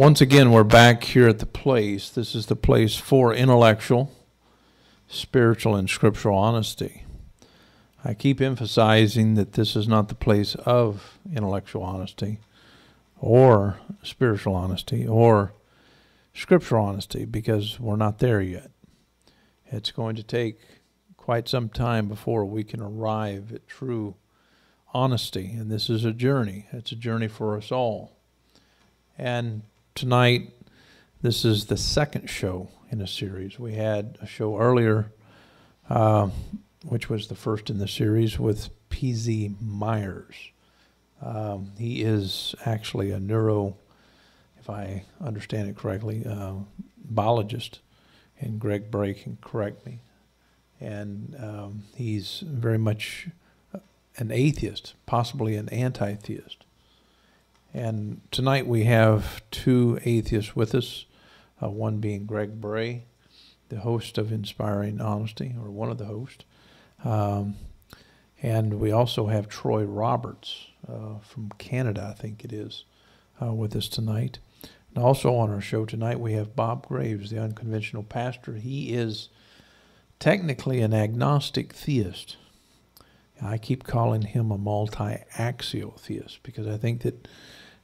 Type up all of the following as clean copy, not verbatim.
Once again, we're back here at the place. This is the place for intellectual, spiritual, and scriptural honesty. I keep emphasizing that this is not the place of intellectual honesty or spiritual honesty or scriptural honesty, because we're not there yet. It's going to take quite some time before we can arrive at true honesty, and this is a journey. It's a journey for us all. And tonight, this is the second show in a series. We had a show earlier, which was the first in the series, with P.Z. Myers. He is actually a if I understand it correctly, biologist, and Greg Brahe can correct me. And he's very much an atheist, possibly an anti-theist. And tonight we have two atheists with us, one being Greg Brahe, the host of Inspiring Honesty, or one of the hosts. And we also have Troy Roberts from Canada, I think it is, with us tonight. And also on our show tonight we have Bob Greaves, the unconventional pastor. He is technically an agnostic theist. I keep calling him a multi-axial theist because I think that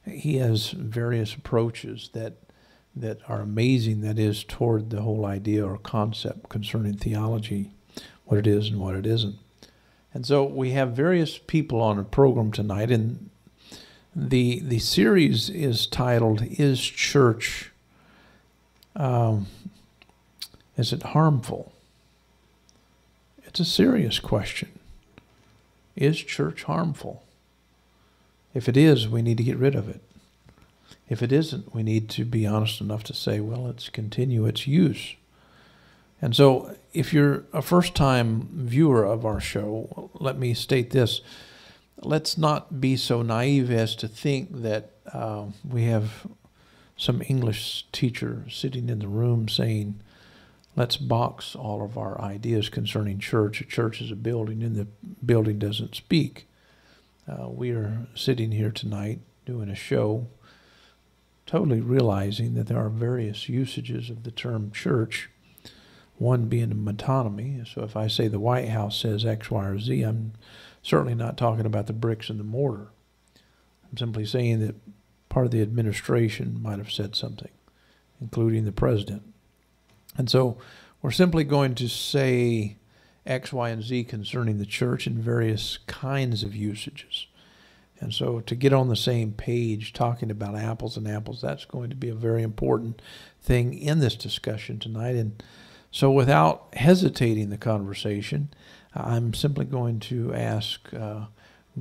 he has various approaches that are amazing, that is, toward the whole idea or concept concerning theology, what it is and what it isn't. And so we have various people on the program tonight, and the series is titled, Is Church, is it harmful? It's a serious question. Is church harmful? If it is, we need to get rid of it. If it isn't, we need to be honest enough to say, well, let's continue its use. And so if you're a first-time viewer of our show, let me state this. Let's not be so naive as to think that we have some English teacher sitting in the room saying, let's box all of our ideas concerning church. A church is a building, and the building doesn't speak. We are sitting here tonight doing a show, totally realizing that there are various usages of the term church, one being metonymy. So if I say the White House says X, Y, or Z, I'm certainly not talking about the bricks and the mortar. I'm simply saying that part of the administration might have said something, including the president. And so we're simply going to say X, Y, and Z concerning the church in various kinds of usages. And so to get on the same page talking about apples and apples, that's going to be a very important thing in this discussion tonight. And so without hesitating the conversation, I'm simply going to ask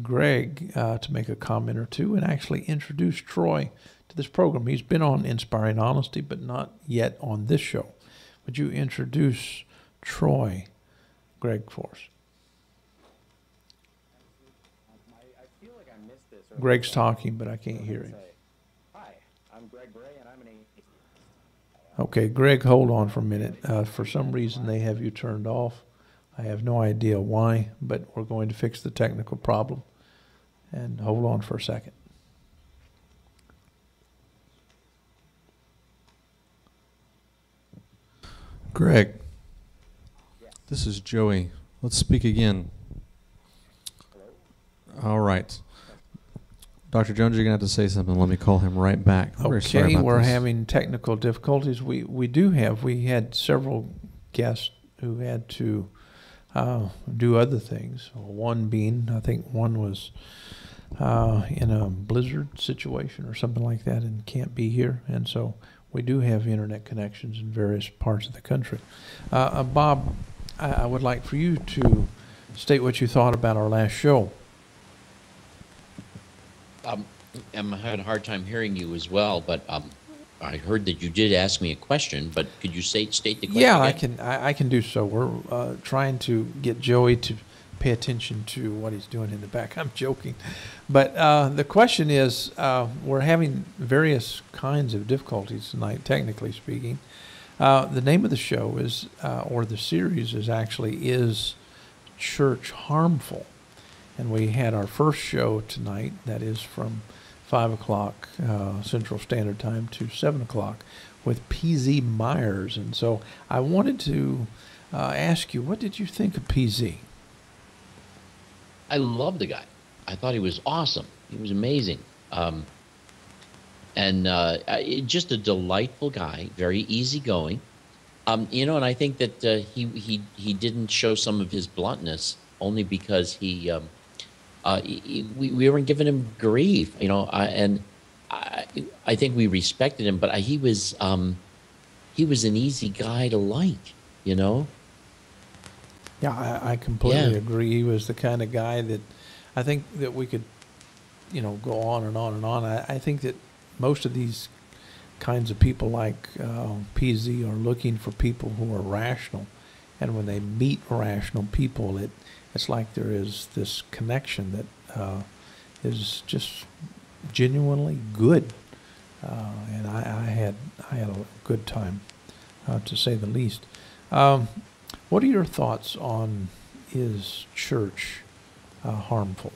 Greg to make a comment or two and actually introduce Troy to this program. He's been on Inspiring Honesty, but not yet on this show. Would you introduce Troy, Greg, for us? I feel like I missed this. Greg's talking, but I can't hear him. Hi, I'm Greg Brahe, and I'm an atheist. Okay, Greg, hold on for a minute. For some reason, they have you turned off. I have no idea why, but we're going to fix the technical problem. And hold on for a second. Greg, this is Joey. Let's speak again. Hello? All right. Dr. Jones, you're going to have to say something. Let me call him right back. Okay, we're having technical difficulties. We had several guests who had to do other things. One being, I think one was in a blizzard situation or something like that and can't be here. And so we do have internet connections in various parts of the country. Bob, I would like for you to state what you thought about our last show. I'm having a hard time hearing you as well, but I heard that you did ask me a question, but could you state the question again? I can do so. We're trying to get Joey to pay attention to what he's doing in the back. I'm joking. But the question is, we're having various kinds of difficulties tonight, technically speaking. The name of the show is, or the series is actually, Is Church Harmful? And we had our first show tonight, that is from 5 o'clock Central Standard Time to 7 o'clock with PZ Myers. And so I wanted to ask you, what did you think of PZ? I love the guy. I thought he was awesome. He was amazing. Just a delightful guy, very easygoing. And I think that he didn't show some of his bluntness only because we weren't giving him grief, I think we respected him, but he was an easy guy to like. Yeah, I completely agree. He was the kind of guy that I think that we could, go on and on and on. I think that most of these kinds of people like PZ are looking for people who are rational. And when they meet rational people, it's like there is this connection that is just genuinely good. And I had a good time, to say the least. What are your thoughts on, is church harmful?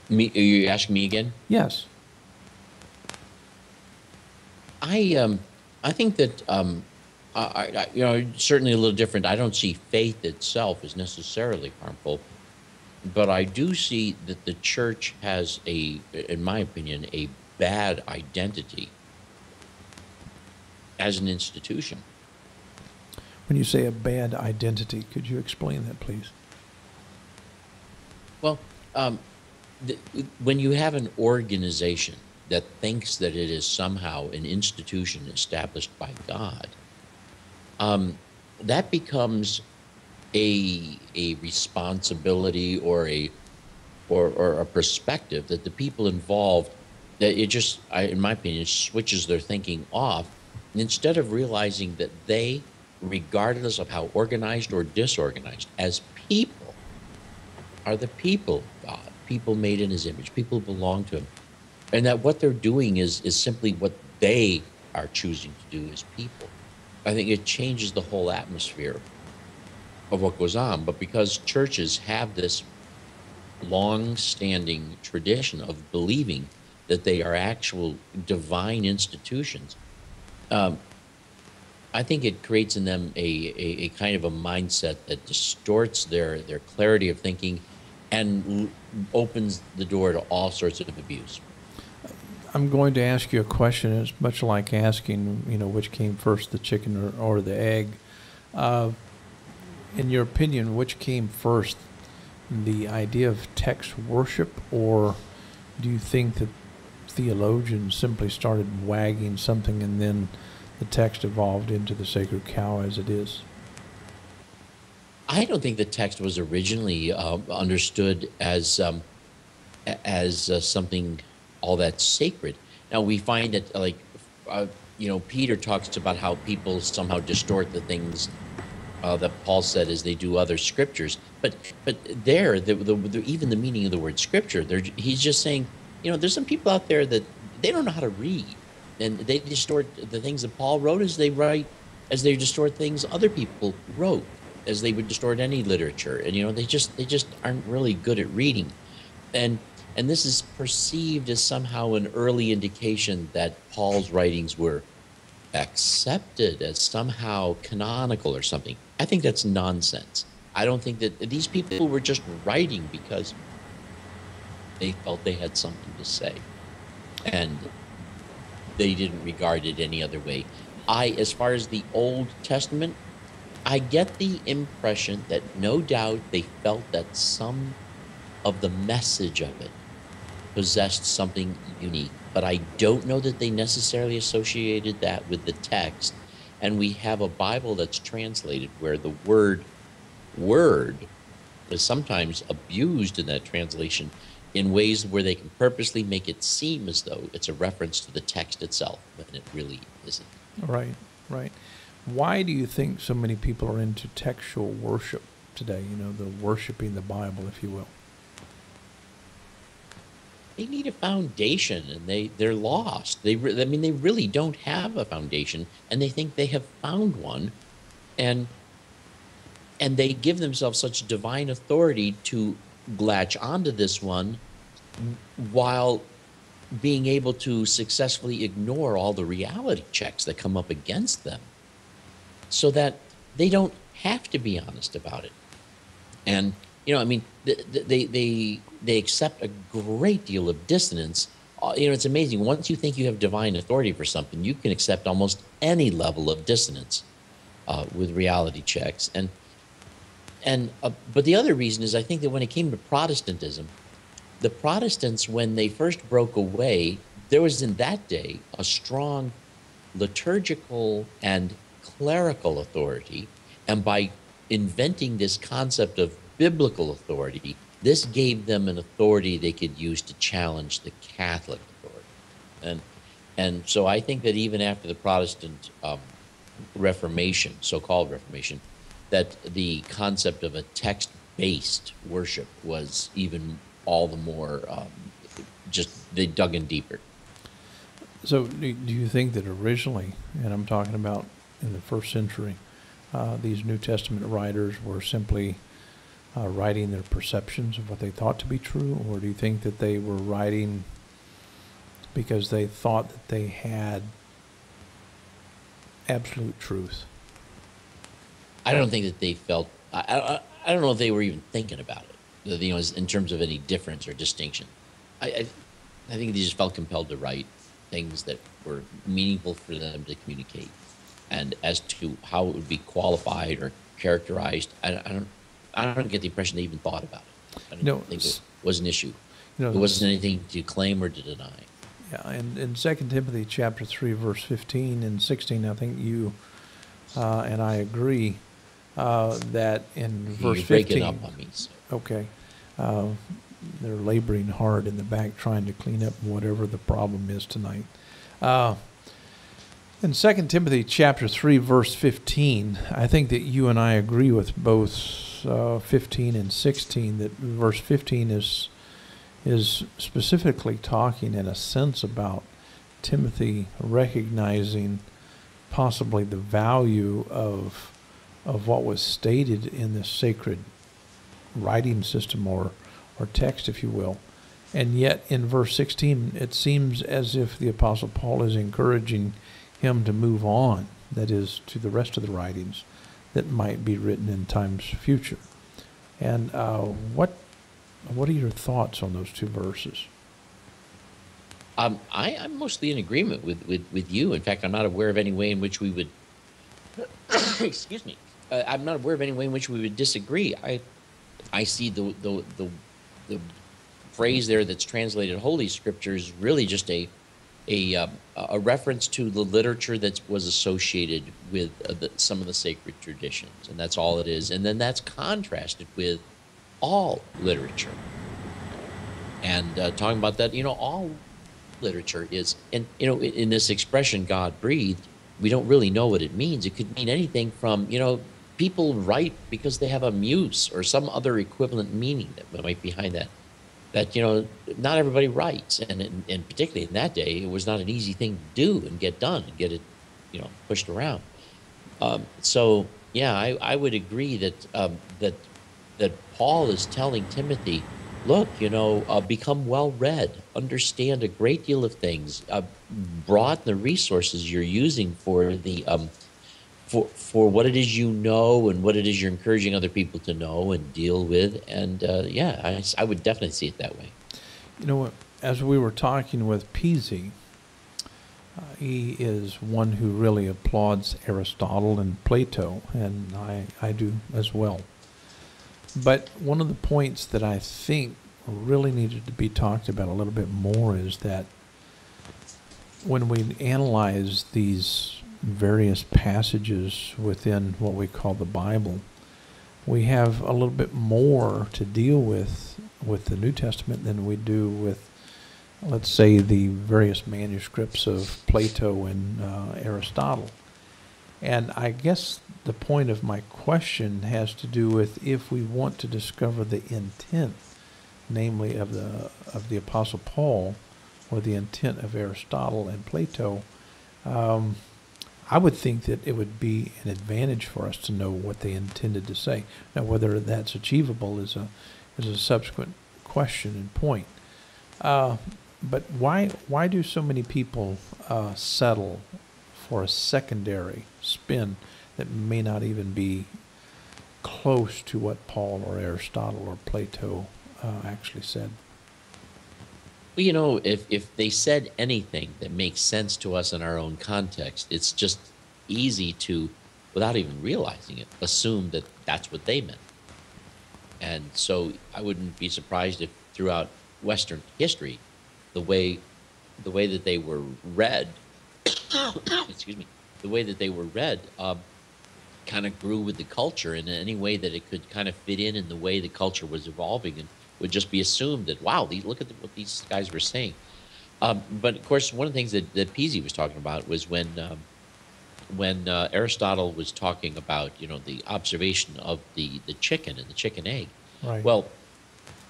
Me? Are you asking me again? Yes. I think that certainly a little different. I don't see faith itself as necessarily harmful, but I do see that the church has in my opinion, a bad identity as an institution. When you say a bad identity, could you explain that, please? Well, when you have an organization that thinks that it is somehow an institution established by God, that becomes a responsibility or a perspective that the people involved, that it just, in my opinion, switches their thinking off. And instead of realizing that they, regardless of how organized or disorganized, as people, are the people of God, people made in His image, people who belong to Him, and that what they're doing is simply what they are choosing to do as people. I think it changes the whole atmosphere of what goes on. But because churches have this long-standing tradition of believing that they are actual divine institutions, I think it creates in them a kind of a mindset that distorts their clarity of thinking and opens the door to all sorts of abuse. I'm going to ask you a question. It's much like asking, which came first, the chicken or the egg. In your opinion, which came first, the idea of text worship, or do you think that theologians simply started wagging something and then the text evolved into the sacred cow as it is? I don't think the text was originally understood as something all that sacred. Now we find that, Peter talks about how people somehow distort the things that Paul said as they do other scriptures. But there, even the meaning of the word scripture, he's just saying, there's some people out there that they don't know how to read, and they distort the things that Paul wrote as they distort things other people wrote, as they would distort any literature. And they just aren't really good at reading, and this is perceived as somehow an early indication that Paul's writings were accepted as somehow canonical or something. I think that's nonsense. I don't think that these people were just writing because they felt they had something to say, and they didn't regard it any other way. As far as the Old Testament, I get the impression that no doubt they felt that some of the message of it possessed something unique, but I don't know that they necessarily associated that with the text. And we have a Bible that's translated where the word is sometimes abused in that translation in ways where they can purposely make it seem as though it's a reference to the text itself, when it really isn't. Right. Why do you think so many people are into textual worship today? The worshiping the Bible, if you will. They need a foundation, and they're lost. They really don't have a foundation, and they think they have found one, and they give themselves such divine authority to latch onto this one while being able to successfully ignore all the reality checks that come up against them, so that they don't have to be honest about it. And I mean, they accept a great deal of dissonance. It's amazing. Once you think you have divine authority for something, you can accept almost any level of dissonance with reality checks. But the other reason is, I think that when it came to Protestantism, the Protestants, when they first broke away, there was in that day a strong liturgical and clerical authority. And by inventing this concept of biblical authority, this gave them an authority they could use to challenge the Catholic authority. And so I think that even after the Protestant Reformation, so-called Reformation, that the concept of a text-based worship was even all the more, they dug in deeper. So do you think that originally, and I'm talking about in the first century, these New Testament writers were simply writing their perceptions of what they thought to be true? Or do you think that they were writing because they thought that they had absolute truth? I don't think that they felt, I don't know if they were even thinking about it, in terms of any difference or distinction. I think they just felt compelled to write things that were meaningful for them to communicate. And as to how it would be qualified or characterized, I don't get the impression they even thought about it. I don't think it was an issue. It wasn't anything to claim or to deny. Yeah, and in 2 Timothy chapter 3, verse 15 and 16, I think you and I agree that in verse 15... You're breaking up on me. So. Okay. They're laboring hard in the back trying to clean up whatever the problem is tonight. In 2 Timothy chapter 3, verse 15, I think that you and I agree with both 15 and 16, that verse 15 is specifically talking in a sense about Timothy recognizing possibly the value of what was stated in this sacred writing system or text, if you will. And yet in verse 16, it seems as if the Apostle Paul is encouraging him to move on, that is, to the rest of the writings that might be written in times future. And what are your thoughts on those two verses? I'm mostly in agreement with you. In fact, I'm not aware of any way in which we would excuse me. I'm not aware of any way in which we would disagree. I see the phrase there that's translated Holy Scripture is really just a reference to the literature that was associated with some of the sacred traditions, and that's all it is. And then that's contrasted with all literature. And talking about that, all literature is, and in this expression, God breathed, we don't really know what it means. It could mean anything from, people write because they have a muse or some other equivalent meaning that might be behind that. That, not everybody writes. And particularly in that day, it was not an easy thing to do and get done and get it, pushed around. So, yeah, I would agree that Paul is telling Timothy, look, become well-read, understand a great deal of things, broaden the resources you're using for the for what it is and what it is you're encouraging other people to know and deal with. And I would definitely see it that way. You know what? As we were talking with Pizzi, he is one who really applauds Aristotle and Plato, and I do as well. But one of the points that I think really needed to be talked about a little bit more is that when we analyze these various passages within what we call the Bible, we have a little bit more to deal with the New Testament than we do with, let's say, the various manuscripts of Plato and Aristotle. And I guess the point of my question has to do with, if we want to discover the intent, namely of the Apostle Paul, or the intent of Aristotle and Plato, I would think that it would be an advantage for us to know what they intended to say. Now, whether that's achievable is a subsequent question and point. But why do so many people settle for a secondary spin that may not even be close to what Paul or Aristotle or Plato actually said? Well, you know, if they said anything that makes sense to us in our own context, it's just easy to, without even realizing it, assume that that's what they meant. And so I wouldn't be surprised if throughout Western history, the way that they were read, excuse me, the way that they were read kind of grew with the culture in any way that it could kind of fit in the way the culture was evolving, and would just be assumed that, wow, look at what these guys were saying. But of course, one of the things that Pizzi was talking about was when Aristotle was talking about, you know, the observation of the chicken and the chicken egg. Right. Well,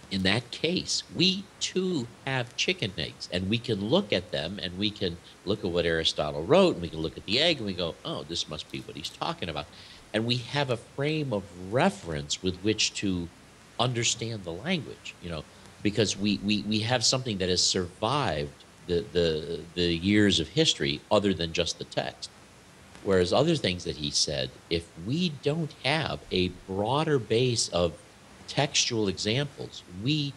in that case, we too have chicken eggs, and we can look at them, and we can look at what Aristotle wrote, and we can look at the egg, and we go, oh, this must be what he's talking about. And we have a frame of reference with which to understand the language, you know, because we have something that has survived the years of history other than just the text. Whereas other things that he said, if we don't have a broader base of textual examples, we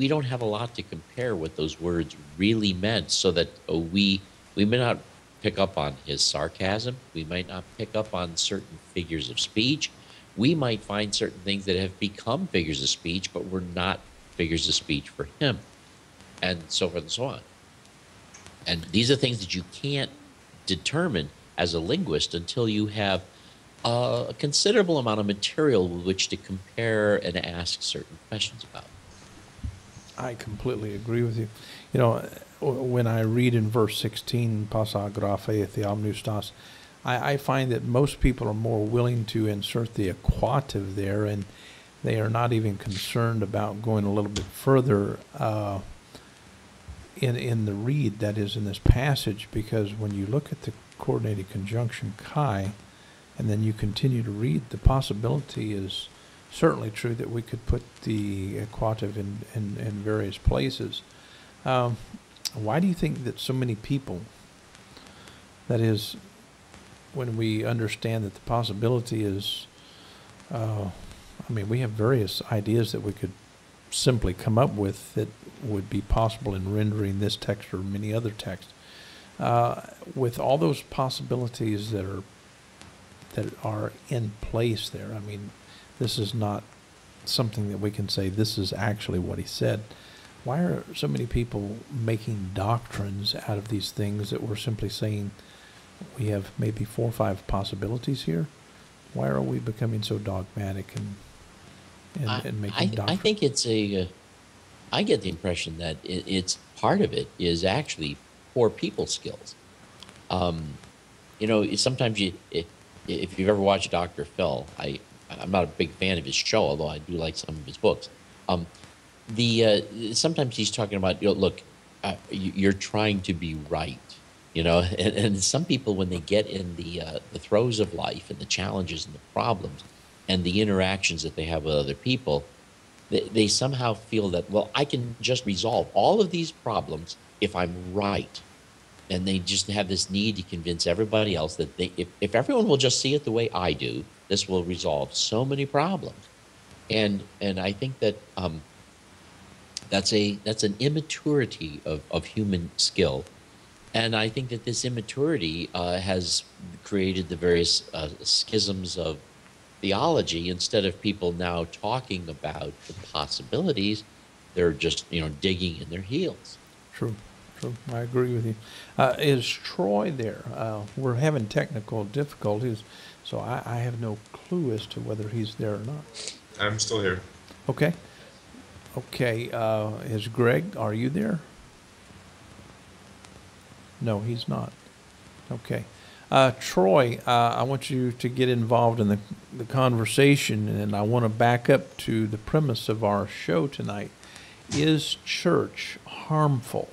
don't have a lot to compare what those words really meant, so that we may not pick up on his sarcasm, we might not pick up on certain figures of speech, we might find certain things that have become figures of speech but were not figures of speech for him, and so forth and so on. And these are things that you can't determine as a linguist until you have a considerable amount of material with which to compare and ask certain questions about. I completely agree with you. You know, when I read in verse 16, pasa graphe theomnustas, I find that most people are more willing to insert the equative there, and they are not even concerned about going a little bit further in the read that is in this passage, because when you look at the coordinated conjunction chi, and then you continue to read, the possibility is certainly true that we could put the equative in various places. Why do you think that so many people, that is, when we understand that the possibility is, I mean, we have various ideas that we could simply come up with that would be possible in rendering this text or many other texts. With all those possibilities that are in place there, I mean, this is not something that we can say this is actually what he said. Why are so many people making doctrines out of these things that we're simply saying we have maybe 4 or 5 possibilities here? Why are we becoming so dogmatic and making doctrines? I think it's I get the impression that it's part of it is actually poor people skills. You know, sometimes if you've ever watched Dr. Phil, I'm not a big fan of his show, although I do like some of his books. Sometimes he's talking about, you know, look, you're trying to be right, you know, and some people, when they get in the throes of life and the challenges and the problems and the interactions that they have with other people, they somehow feel that, well, I can just resolve all of these problems if I'm right. And they just have this need to convince everybody else that if everyone will just see it the way I do, this will resolve so many problems. And I think that that's an immaturity of human skill. And I think that this immaturity has created the various schisms of theology. Instead of people now talking about the possibilities, they're just, you know, digging in their heels. True. I agree with you. Is Troy there? We're having technical difficulties, so I have no clue as to whether he's there or not. I'm still here. Okay. Is Greg, are you there? No, he's not. Okay. Troy, I want you to get involved in the conversation, and I want to back up to the premise of our show tonight. Is church harmful?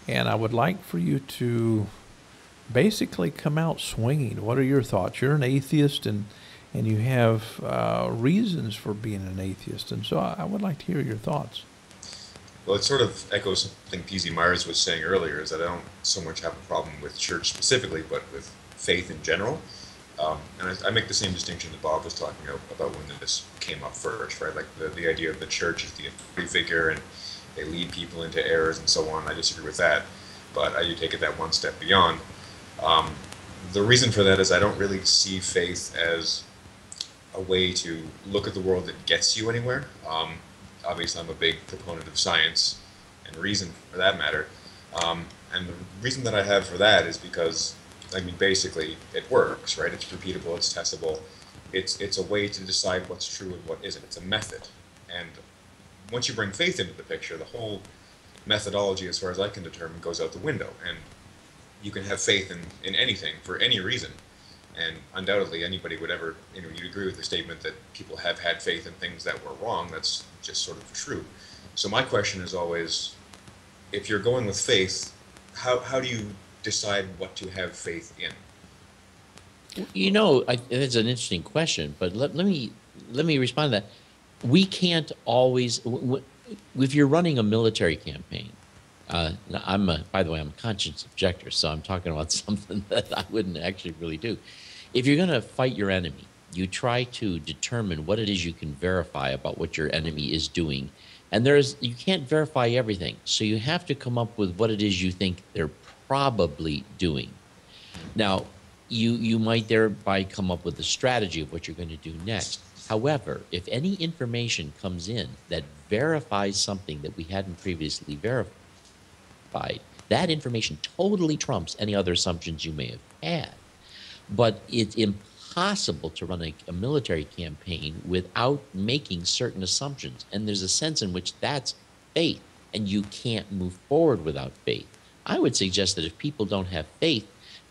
And I would like for you to basically come out swinging. What are your thoughts? You're an atheist, and you have reasons for being an atheist. And so I would like to hear your thoughts. Well, it sort of echoes something P.Z. Myers was saying earlier, is that I don't so much have a problem with church specifically, but with faith in general. And I make the same distinction that Bob was talking about when this came up first, right? Like the idea of the church as the authority figure and they lead people into errors and so on. I disagree with that, but I do take it that one step beyond. The reason for that is I don't really see faith as a way to look at the world that gets you anywhere. Obviously, I'm a big proponent of science and reason for that matter. And the reason that I have for that is because, I mean, basically, it works, right? It's repeatable, it's testable. It's a way to decide what's true and what isn't. It's a method. And once you bring faith into the picture, the whole methodology, as far as I can determine, goes out the window. And you can have faith in anything for any reason. And undoubtedly, anybody would ever, you'd agree with the statement that people have had faith in things that were wrong. That's just sort of true. So my question is always, if you're going with faith, how do you decide what to have faith in? It's an interesting question, but let me respond to that. We can't always, if you're running a military campaign, by the way, I'm a conscience objector, so I'm talking about something that I wouldn't actually really do. If you're going to fight your enemy, you try to determine what it is you can verify about what your enemy is doing. And you can't verify everything. So you have to come up with what it is you think they're probably doing. Now, you might thereby come up with a strategy of what you're going to do next. However, if any information comes in that verifies something that we hadn't previously verified, that information totally trumps any other assumptions you may have had. But it's impossible to run a military campaign without making certain assumptions. And there's a sense in which that's faith, and you can't move forward without faith. I would suggest that if people don't have faith,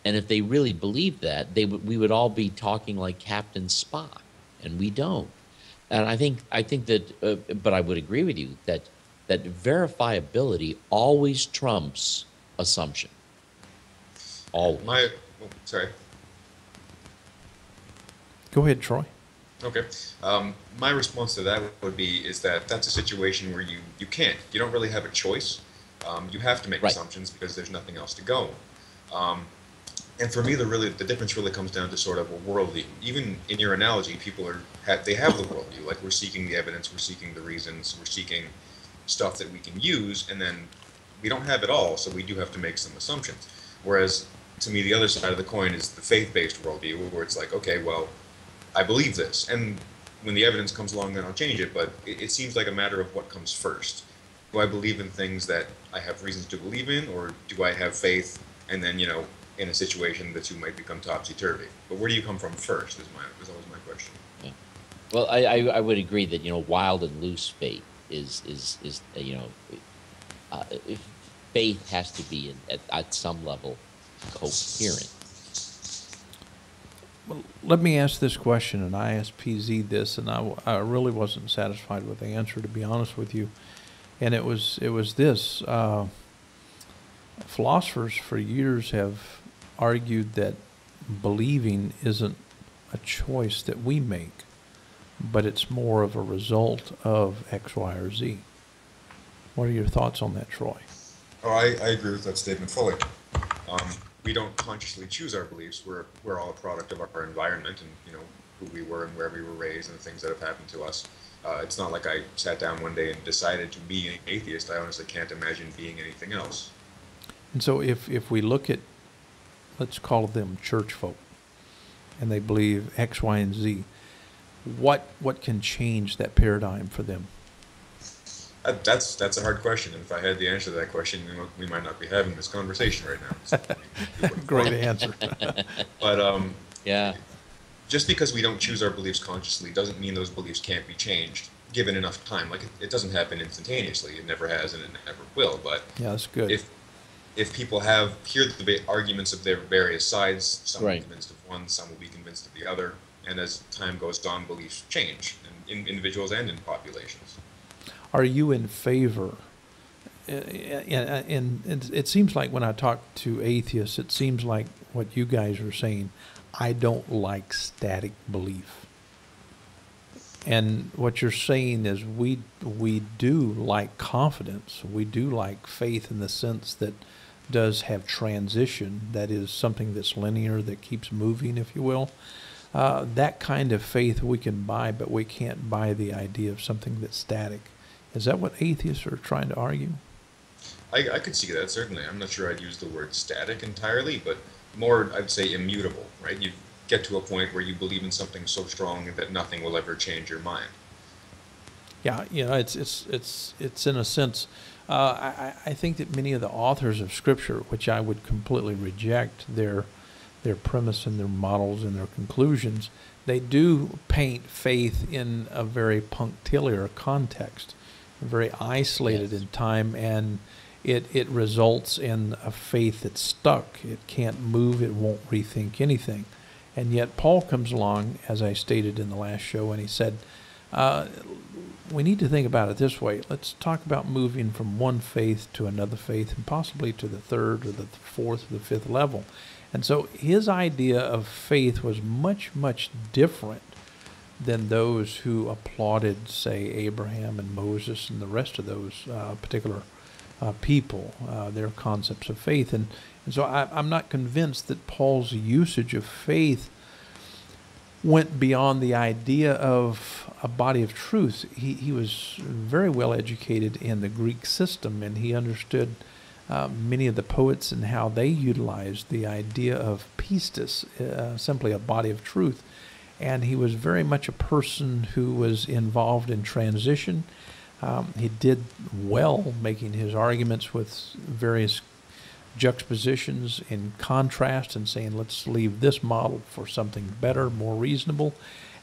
and if they really believe that, we would all be talking like Captain Spock, and we don't. And I think that, but I would agree with you that verifiability always trumps assumption. Always. Sorry. Go ahead, Troy. Okay. My response to that would be is that that's a situation where you don't really have a choice. You have to make assumptions because there's nothing else to go. And for me, the difference really comes down to sort of a worldview. Even in your analogy, people they have the worldview. Like, we're seeking the evidence, we're seeking the reasons, we're seeking stuff that we can use, and then we don't have it all, so we do have to make some assumptions. Whereas, to me, the other side of the coin is the faith-based worldview, where it's like, okay, well, I believe this, and when the evidence comes along, then I'll change it, but it seems like a matter of what comes first. Do I believe in things that I have reasons to believe in, or do I have faith, and then, in a situation, the two might become topsy-turvy? But where do you come from first is always my question. Yeah. Well, I would agree that, wild and loose faith is faith has to be at some level coherent. Well, let me ask this question, and I asked PZ this, and I really wasn't satisfied with the answer, to be honest with you. And it was this. Philosophers for years have argued that believing isn't a choice that we make, but it's more of a result of X, Y, or Z. What are your thoughts on that, Troy? Oh, I agree with that statement fully. We don't consciously choose our beliefs. We're all a product of our environment and, who we were and where we were raised and the things that have happened to us. It's not like I sat down one day and decided to be an atheist. I honestly can't imagine being anything else. And so if we look at, let's call them church folk, and they believe X, Y, and Z, what can change that paradigm for them? That's a hard question. And if I had the answer to that question, we might not be having this conversation right now. Great answer. But yeah, just because we don't choose our beliefs consciously doesn't mean those beliefs can't be changed given enough time. Like, it doesn't happen instantaneously. It never has, and it never will. But yeah, that's good. If people hear the arguments of their various sides, some will be convinced of one, some will be convinced of the other, and as time goes on, beliefs change in individuals and in populations. Are you in favor? And it seems like when I talk to atheists, it seems like what you guys are saying, I don't like static belief. And what you're saying is we do like confidence. We do like faith in the sense that does have transition. That is something that's linear, that keeps moving, if you will. That kind of faith we can buy, but we can't buy the idea of something that's static. Is that what atheists are trying to argue? I could see that, certainly. I'm not sure I'd use the word static entirely, but more, I'd say, immutable, right? You get to a point where you believe in something so strong that nothing will ever change your mind. Yeah, it's in a sense. I think that many of the authors of Scripture, which I would completely reject their premise and their models and their conclusions, they do paint faith in a very punctiliar context, very isolated in time, and it results in a faith that's stuck. It can't move. It won't rethink anything. And yet Paul comes along, as I stated in the last show, and he said, we need to think about it this way. Let's talk about moving from one faith to another faith, and possibly to the third or the fourth or the fifth level. And so his idea of faith was much, much different than those who applauded, say, Abraham and Moses and the rest of those particular people, their concepts of faith. And so I'm not convinced that Paul's usage of faith went beyond the idea of a body of truth. He was very well educated in the Greek system, and he understood many of the poets and how they utilized the idea of pistis, simply a body of truth. And he was very much a person who was involved in transition. He did well making his arguments with various juxtapositions in contrast and saying, let's leave this model for something better, more reasonable.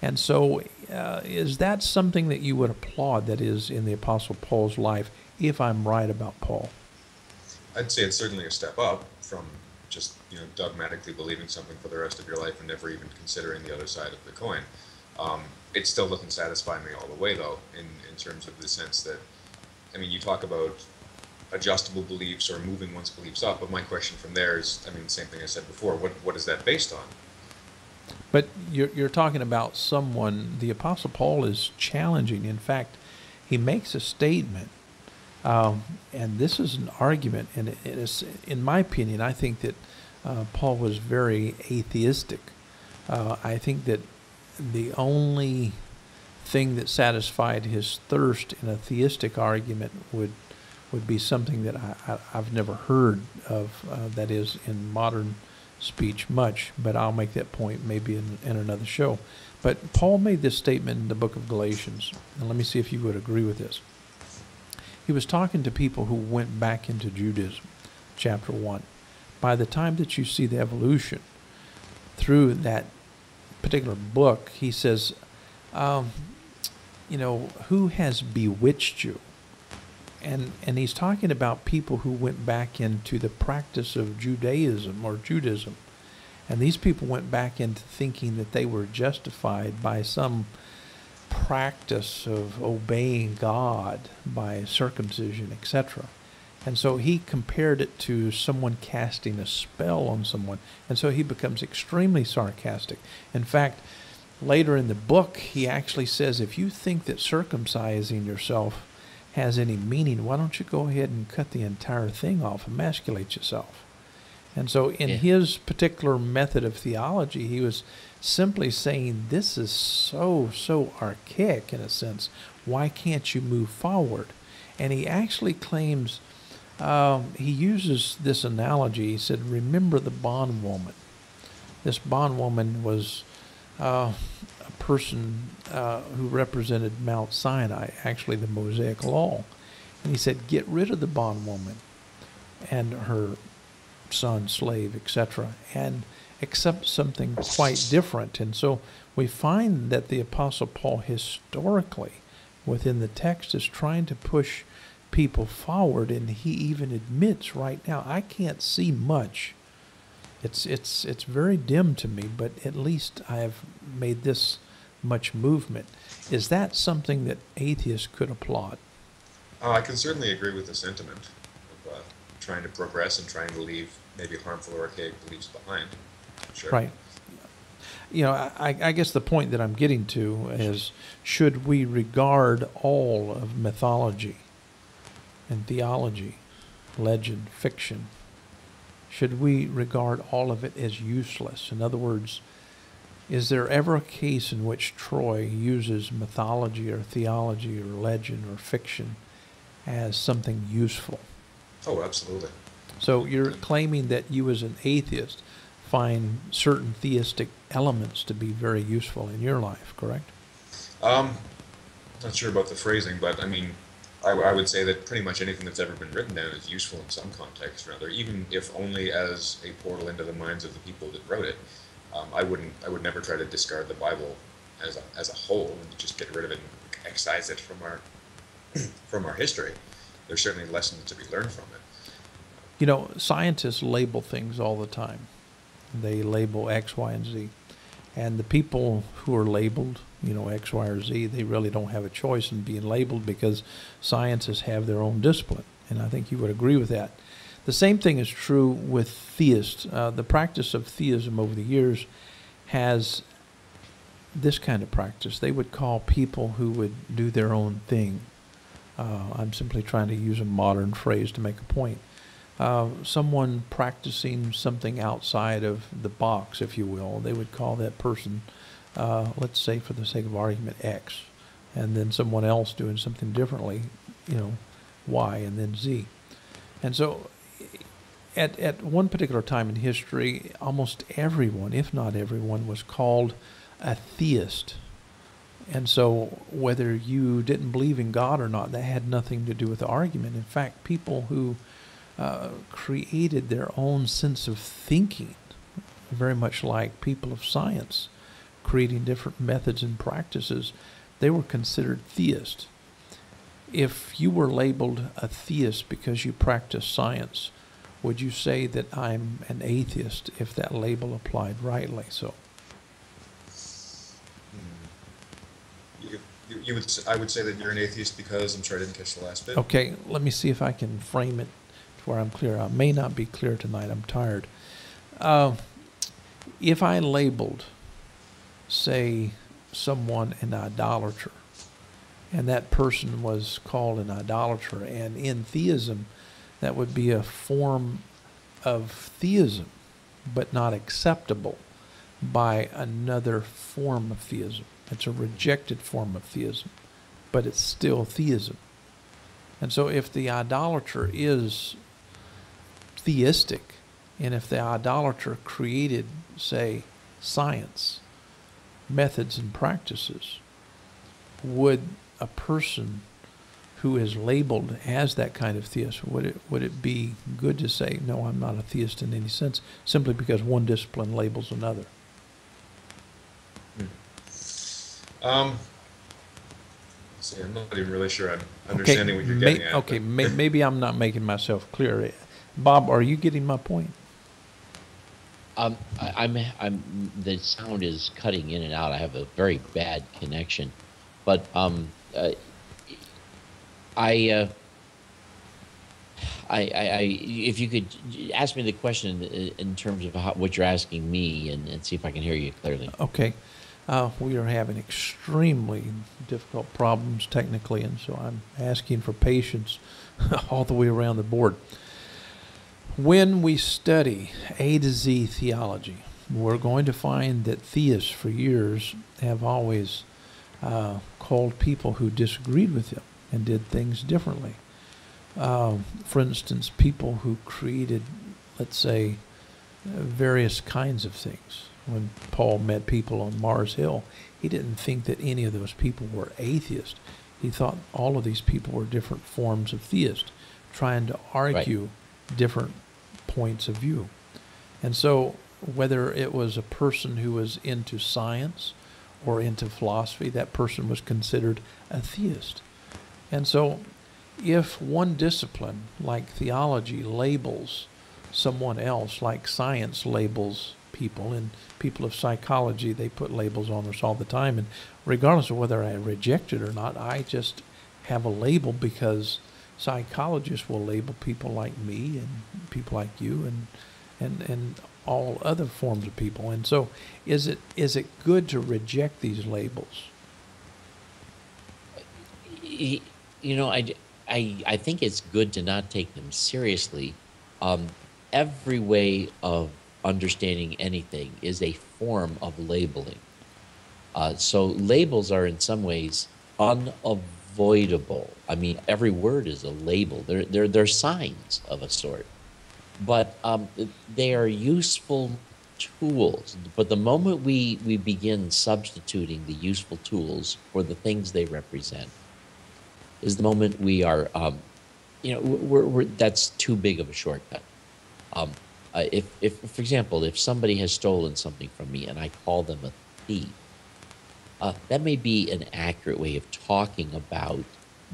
And so is that something that you would applaud, that is, in the Apostle Paul's life, if I'm right about Paul? I'd say it's certainly a step up from just dogmatically believing something for the rest of your life and never even considering the other side of the coin. It still doesn't satisfy me all the way, though, in terms of the sense that, I mean, you talk about adjustable beliefs or moving one's beliefs up, but my question from there is, I mean, the same thing I said before, what is that based on? But you're talking about someone, the Apostle Paul is challenging. In fact, he makes a statement, and this is an argument, and it is, in my opinion, I think that Paul was very atheistic. I think that the only thing that satisfied his thirst in a theistic argument would be something that I've never heard of, that is in modern speech much, but I'll make that point maybe in another show. But Paul made this statement in the book of Galatians, and let me see if you would agree with this. He was talking to people who went back into Judaism, chapter 1. By the time that you see the evolution through that particular book, he says, who has bewitched you? And he's talking about people who went back into the practice of Judaism or Judaism. And these people went back into thinking that they were justified by some practice of obeying God by circumcision, etc. And so he compared it to someone casting a spell on someone. And so he becomes extremely sarcastic. In fact, later in the book, he actually says, if you think that circumcising yourself has any meaning, why don't you go ahead and cut the entire thing off, emasculate yourself? And so in his particular method of theology, he was simply saying, this is so archaic in a sense. Why can't you move forward? And he actually claims, he uses this analogy. He said, remember the bondwoman. This bondwoman was a person who represented Mount Sinai, actually the Mosaic Law. And he said, get rid of the bondwoman and her son, slave, etc., and accept something quite different. And so we find that the Apostle Paul historically within the text is trying to push people forward, and he even admits right now, I can't see much. It's very dim to me, but at least I have made this much movement. Is that something that atheists could applaud? I can certainly agree with the sentiment of trying to progress and trying to leave maybe harmful or archaic beliefs behind. Sure. Right. I guess the point that I'm getting to is, should we regard all of mythology and theology, legend, fiction, should we regard all of it as useless? In other words, is there ever a case in which Troy uses mythology or theology or legend or fiction as something useful? Oh, absolutely. So you're claiming that you as an atheist find certain theistic elements to be very useful in your life, correct? Not sure about the phrasing, but I mean, I would say that pretty much anything that's ever been written down is useful in some context or another, even if only as a portal into the minds of the people that wrote it. I would never try to discard the Bible as a whole and just get rid of it and excise it from our history. There's certainly lessons to be learned from it. Scientists label things all the time. They label X, Y, and Z. And the people who are labeled, X, Y, or Z, they really don't have a choice in being labeled because scientists have their own discipline. And I think you would agree with that. The same thing is true with theists. The practice of theism over the years has this kind of practice. They would call people who would do their own thing. I'm simply trying to use a modern phrase to make a point. Someone practicing something outside of the box, if you will, they would call that person, let's say for the sake of argument, X. And then someone else doing something differently, Y, and then Z. And so at one particular time in history, almost everyone, if not everyone, was called a theist. And so whether you didn't believe in God or not, that had nothing to do with the argument. In fact, people who created their own sense of thinking, very much like people of science, creating different methods and practices, they were considered theists. If you were labeled a theist because you practice science, would you say that I'm an atheist if that label applied rightly? So, I would say that you're an atheist because, I'm sorry, I didn't catch the last bit. Okay, let me see if I can frame it to where I'm clear. I may not be clear tonight. I'm tired. If I labeled, say, someone an idolater, and that person was called an idolater, and in theism, that would be a form of theism, but not acceptable by another form of theism. It's a rejected form of theism, but it's still theism. And so if the idolater is theistic, and if the idolater created, say, science, methods and practices, would a person who is labeled as that kind of theist, would it be good to say, no, I'm not a theist in any sense, simply because one discipline labels another? See, I'm not even really sure I'm understanding what you're getting at. Okay, maybe I'm not making myself clear. Bob, are you getting my point? The sound is cutting in and out. I have a very bad connection, but if you could ask me the question in terms of what you're asking me, and see if I can hear you clearly. Okay. We are having extremely difficult problems technically, and so I'm asking for patience all the way around the board. When we study A to Z theology, we're going to find that theists for years have always called people who disagreed with them and did things differently. For instance, people who created, let's say, various kinds of things. When Paul met people on Mars Hill, he didn't think that any of those people were atheists. He thought all of these people were different forms of theists, trying to argue different points of view. And so whether it was a person who was into science or into philosophy, that person was considered a theist. And so if one discipline, like theology, labels someone else, like science labels people, and people of psychology, they put labels on us all the time, and regardless of whether I reject it or not, I just have a label because psychologists will label people like me and people like you and all other forms of people. And so is it good to reject these labels? You know, I think it's good to not take them seriously. Every way of understanding anything is a form of labeling. So labels are in some ways unavoidable. I mean, every word is a label. They're signs of a sort, but they are useful tools. But the moment we begin substituting the useful tools for the things they represent, is the moment we are, you know, that's too big of a shortcut. If, for example, if somebody has stolen something from me and I call them a thief, that may be an accurate way of talking about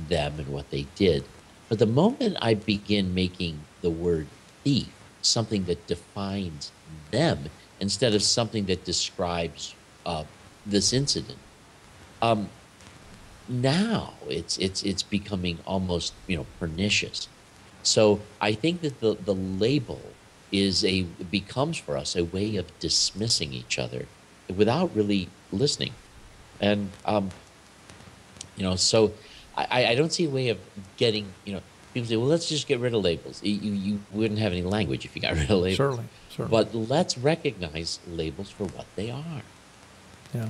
them and what they did. But the moment I begin making the word thief something that defines them instead of something that describes this incident, now it's becoming almost, you know, pernicious. So I think that the label becomes for us a way of dismissing each other without really listening. And you know, so I don't see a way of getting, you know, people say, well, let's just get rid of labels. You wouldn't have any language if you got rid of labels. Certainly. But let's recognize labels for what they are. Yeah.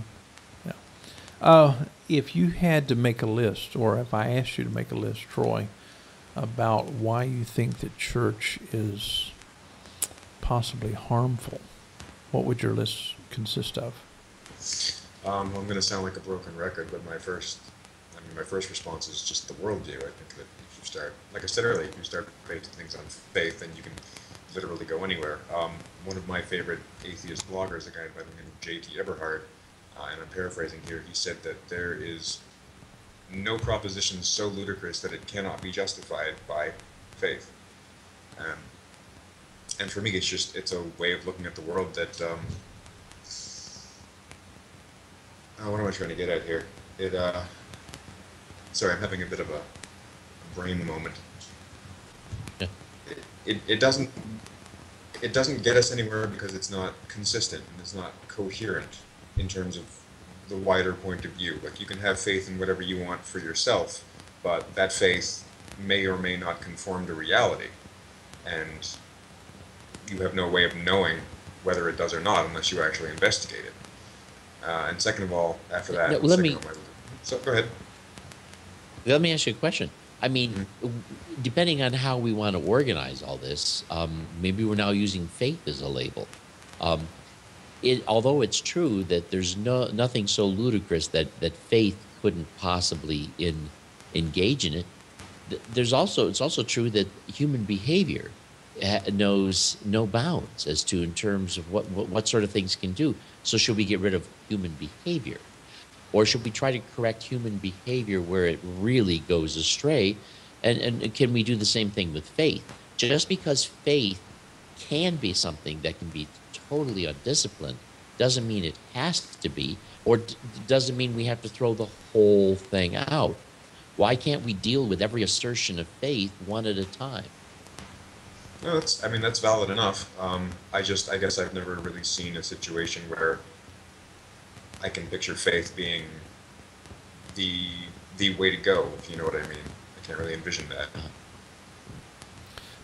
If you had to make a list, or if I asked you to make a list, Troy, about why you think that church is possibly harmful, what would your list consist of? I'm going to sound like a broken record, but my first response is just the worldview. I think that if you start, like I said earlier, if you start basing things on faith, then you can literally go anywhere. One of my favorite atheist bloggers, a guy by the name of J.T. Eberhard, and I'm paraphrasing here, he said that there is no proposition so ludicrous that it cannot be justified by faith. And for me, it's a way of looking at the world that, what am I trying to get at here? Sorry, I'm having a bit of a brain moment. Yeah. It doesn't get us anywhere because it's not consistent and it's not coherent in terms of the wider point of view. Like, you can have faith in whatever you want for yourself, but that faith may or may not conform to reality, and you have no way of knowing whether it does or not unless you actually investigate it. And second of all, after that, so go ahead. Let me ask you a question. I mean, depending on how we want to organize all this, maybe we're now using faith as a label. Although it's true that there's nothing so ludicrous that faith couldn't possibly engage in it, it's also true that human behavior knows no bounds as to in terms of what sort of things can do. So should we get rid of human behavior? Or should we try to correct human behavior where it really goes astray? And can we do the same thing with faith? Just because faith can be something that can be totally undisciplined doesn't mean it has to be, or doesn't mean we have to throw the whole thing out. Why can't we deal with every assertion of faith one at a time? No, that's valid enough. I guess I've never really seen a situation where I can picture faith being the way to go, if you know what I mean. I can't really envision that.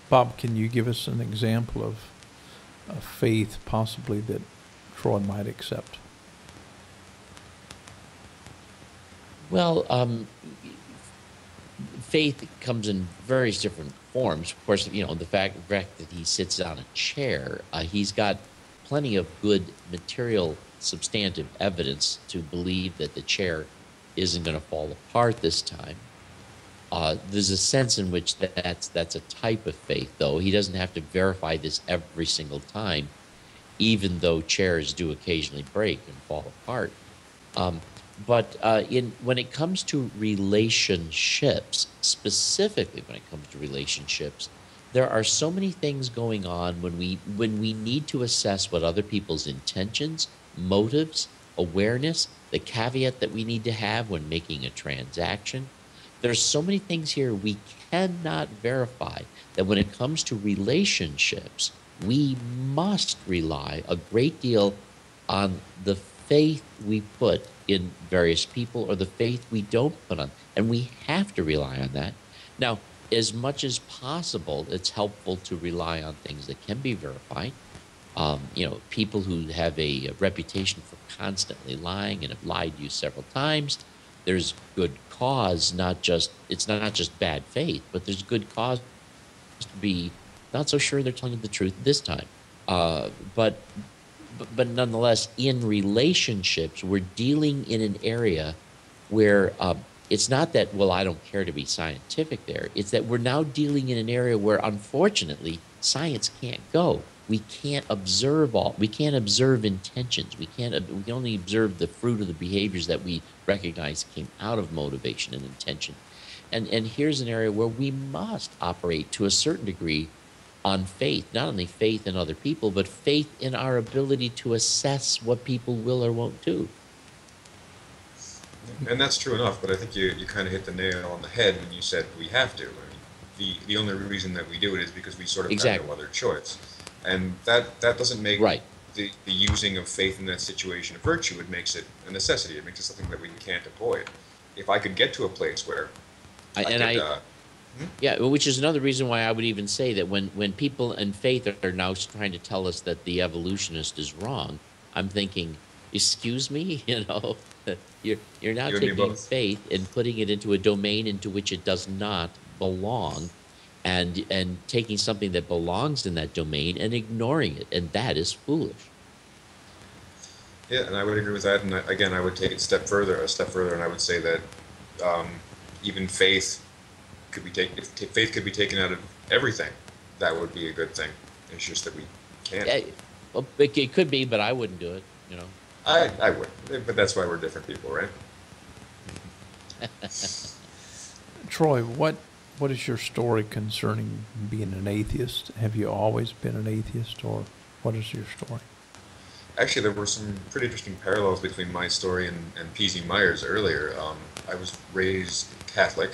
Bob, can you give us an example of a faith possibly that Troy might accept? Well, faith comes in various different forms. Of course, you know, the fact that he sits on a chair, he's got plenty of good material, substantive evidence to believe that the chair isn't going to fall apart this time. There's a sense in which that's a type of faith, though. He doesn't have to verify this every single time, even though chairs do occasionally break and fall apart. But when it comes to relationships, specifically when it comes to relationships, there are so many things going on when we need to assess what other people's intentions, motives, awareness, the caveat that we need to have when making a transaction. There's so many things here we cannot verify that when it comes to relationships, we must rely a great deal on the faith we put in various people or the faith we don't put on. And we have to rely on that. Now, as much as possible, it's helpful to rely on things that can be verified. You know, people who have a reputation for constantly lying and have lied to you several times, there's good cause, it's not just bad faith, but there's good cause to be not so sure they're telling you the truth this time. But nonetheless, in relationships, we're dealing in an area where it's not that, well, I don't care to be scientific there. It's that we're now dealing in an area where, unfortunately, science can't go. We can't observe intentions. We can only observe the fruit of the behaviors that we recognize came out of motivation and intention. And here's an area where we must operate to a certain degree on faith, not only faith in other people, but faith in our ability to assess what people will or won't do. And that's true enough, but I think you kind of hit the nail on the head when you said we have to. I mean, the only reason that we do it is because we sort of have no other choice. And that doesn't make the using of faith in that situation a virtue. It makes it a necessity. It makes it something that we can't avoid. If I could get to a place where yeah, which is another reason why I would even say that when people in faith are now trying to tell us that the evolutionist is wrong, I'm thinking, excuse me, you know, you're now taking faith and putting it into a domain into which it does not belong, and taking something that belongs in that domain and ignoring it, and that is foolish. Yeah, and I would agree with that. And again, I would take it a step further, and I would say that even faith could be taken. If faith could be taken out of everything, that would be a good thing. It's just that we can't. Yeah, well, it could be, but I wouldn't do it. You know. I would, but that's why we're different people, right? Troy, what is your story concerning being an atheist? Have you always been an atheist, or what is your story? Actually, there were some pretty interesting parallels between my story and P.Z. Myers earlier. I was raised Catholic,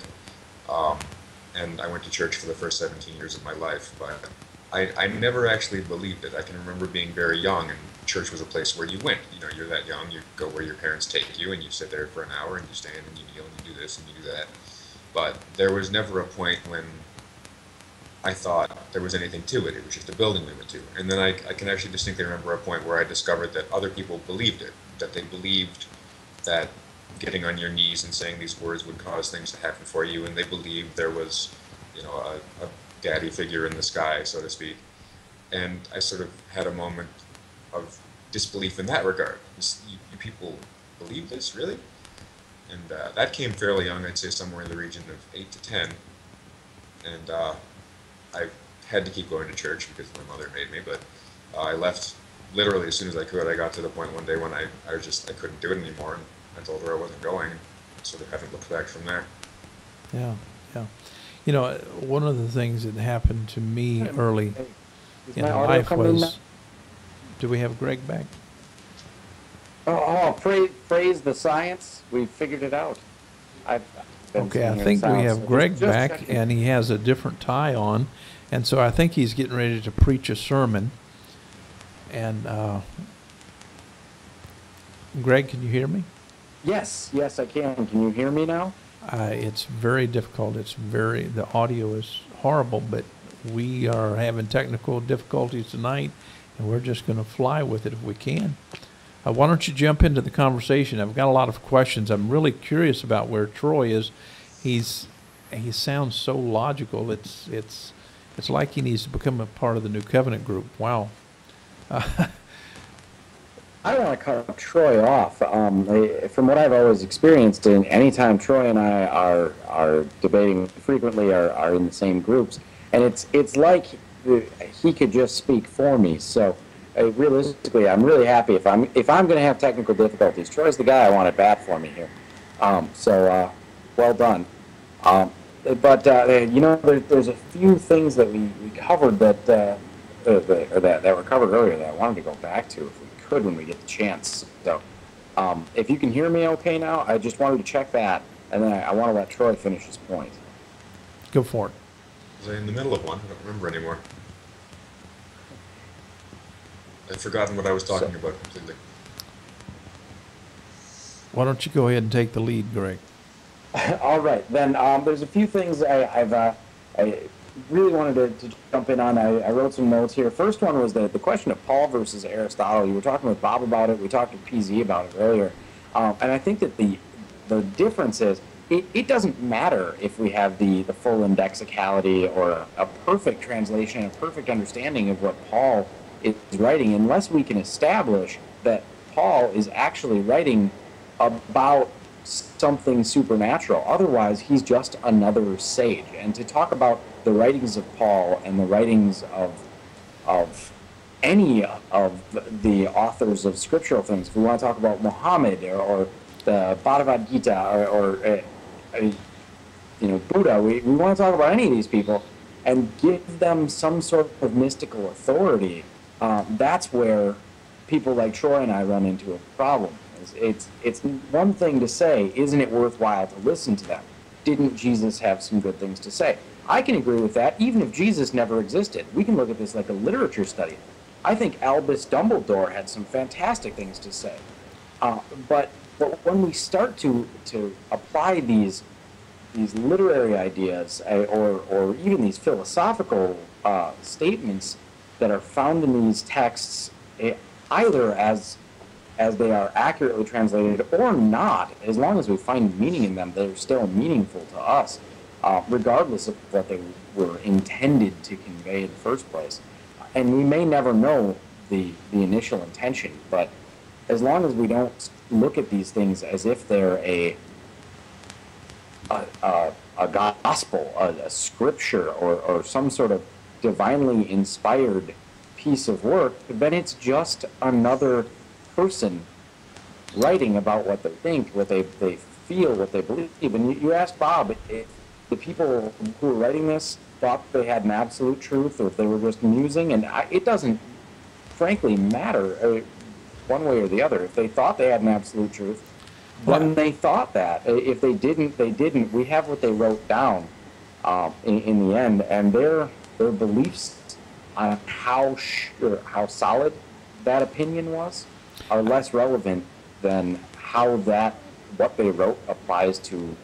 and I went to church for the first 17 years of my life, but I never actually believed it. I can remember being very young, and church was a place where you went. You know, you're that young, you go where your parents take you, and you sit there for an hour, and you stand, and you kneel, and you do this, and you do that. But there was never a point when I thought there was anything to it. It was just a building we went to. And then I can actually distinctly remember a point where I discovered that other people believed it, that they believed that getting on your knees and saying these words would cause things to happen for you, and they believed there was, you know, a daddy figure in the sky, so to speak. And I sort of had a moment of disbelief in that regard. You people believe this, really? And that came fairly young, I'd say somewhere in the region of 8 to 10. And I had to keep going to church because my mother made me, but I left literally as soon as I could. I got to the point one day when I couldn't do it anymore, and I told her I wasn't going, and sort of haven't looked back from there. Yeah. You know, one of the things that happened to me early in life was, do we have Greg back? Praise the science. We figured it out. Okay, I think we have Greg back, and he has a different tie on, and so I think he's getting ready to preach a sermon. And Greg, can you hear me? Yes, I can. Can you hear me now? It's very difficult. The audio is horrible, but we are having technical difficulties tonight, and we're just going to fly with it if we can. Why don't you jump into the conversation? I've got a lot of questions. I'm really curious about where Troy is. He sounds so logical. It's like he needs to become a part of the New Covenant group. Wow. I don't want to cut Troy off. From what I've always experienced, and anytime Troy and I are debating frequently, are in the same groups, and it's like he could just speak for me. So realistically, I'm really happy if I'm going to have technical difficulties. Troy's the guy I want at bat for me here. Well done. You know, there's a few things that we covered that were covered earlier that I wanted to go back to if we could when we get the chance. So if you can hear me okay now, I just wanted to check that, and then I want to let Troy finish his point. Go for it. Was I in the middle of one? I don't remember anymore. I've forgotten what I was talking about completely. Why don't you go ahead and take the lead, Greg? All right, then there's a few things I really wanted to jump in on. I wrote some notes here. First one was the question of Paul versus Aristotle. You were talking with Bob about it. We talked to PZ about it earlier. And I think that the difference is it doesn't matter if we have the full indexicality or a perfect translation, a perfect understanding of what Paul is writing, unless we can establish that Paul is actually writing about something supernatural. Otherwise, he's just another sage. And to talk about the writings of Paul and the writings of any of the authors of scriptural things, if we want to talk about Muhammad or the Bhagavad Gita or Buddha, we want to talk about any of these people and give them some sort of mystical authority. That's where people like Troy and I run into a problem. It's one thing to say, isn't it worthwhile to listen to them? Didn't Jesus have some good things to say? I can agree with that, even if Jesus never existed. We can look at this like a literature study. I think Albus Dumbledore had some fantastic things to say. But when we start to apply these literary ideas or even these philosophical statements that are found in these texts, either as they are accurately translated or not, as long as we find meaning in them, they're still meaningful to us, regardless of what they were intended to convey in the first place. And we may never know the initial intention, but as long as we don't look at these things as if they're a gospel, a scripture, or some sort of divinely inspired piece of work, then it's just another person writing about what they think, what they feel, what they believe. And you asked Bob if the people who were writing this thought they had an absolute truth or if they were just musing, and it doesn't frankly matter one way or the other. If they thought they had an absolute truth, then they thought that. If they didn't, they didn't. We have what they wrote down in the end, and their beliefs on how solid that opinion was are less relevant than how what they wrote applies to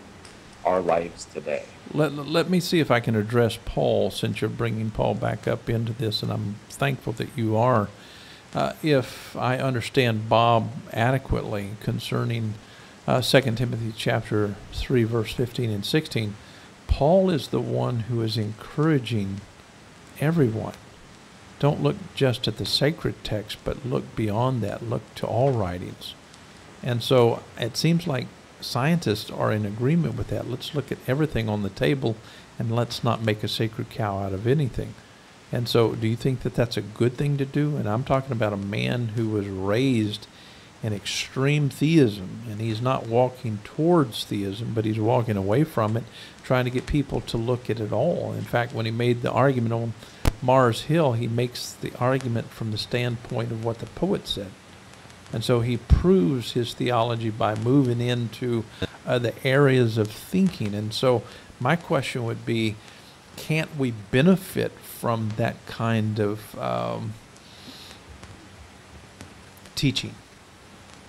our lives today. Let me see if I can address Paul, since you're bringing Paul back up into this, and I'm thankful that you are. If I understand Bob adequately concerning 2 Timothy chapter 3, verse 15 and 16, Paul is the one who is encouraging everyone. Don't look just at the sacred text, but look beyond that. Look to all writings. And so it seems like scientists are in agreement with that. Let's look at everything on the table and let's not make a sacred cow out of anything. And so do you think that that's a good thing to do? And I'm talking about a man who was raised in extreme theism, and he's not walking towards theism, but he's walking away from it, trying to get people to look at it all. In fact, when he made the argument on Mars Hill, he makes the argument from the standpoint of what the poet said. And so he proves his theology by moving into the areas of thinking. And so my question would be, can't we benefit from that kind of teaching?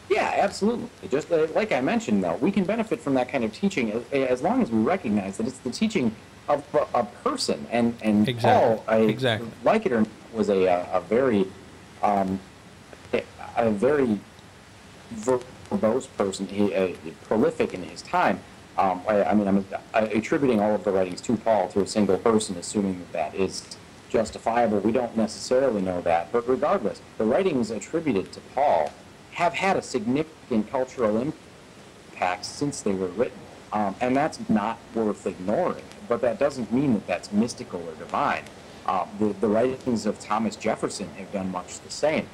Yeah, absolutely. Just like I mentioned, though, we can benefit from that kind of teaching as long as we recognize that it's the teaching of a person. And Exactly. Paul, Exactly. like it or not, was a very verbose person, prolific in his time. I'm attributing all of the writings to Paul, to a single person, assuming that is justifiable. We don't necessarily know that, but regardless, the writings attributed to Paul have had a significant cultural impact since they were written, and that's not worth ignoring. But that doesn't mean that that's mystical or divine. The writings of Thomas Jefferson have done much the same.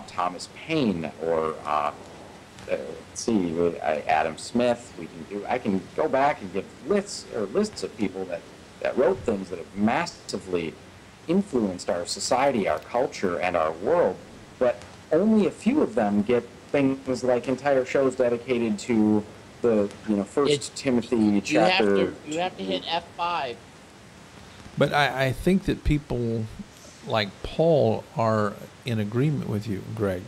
Thomas Paine, or let's see, Adam Smith. I can go back and give lists of people that wrote things that have massively influenced our society, our culture, and our world. But only a few of them get things like entire shows dedicated to the First Timothy chapter. You have to hit F5. But I think that people like Paul are in agreement with you, Greg.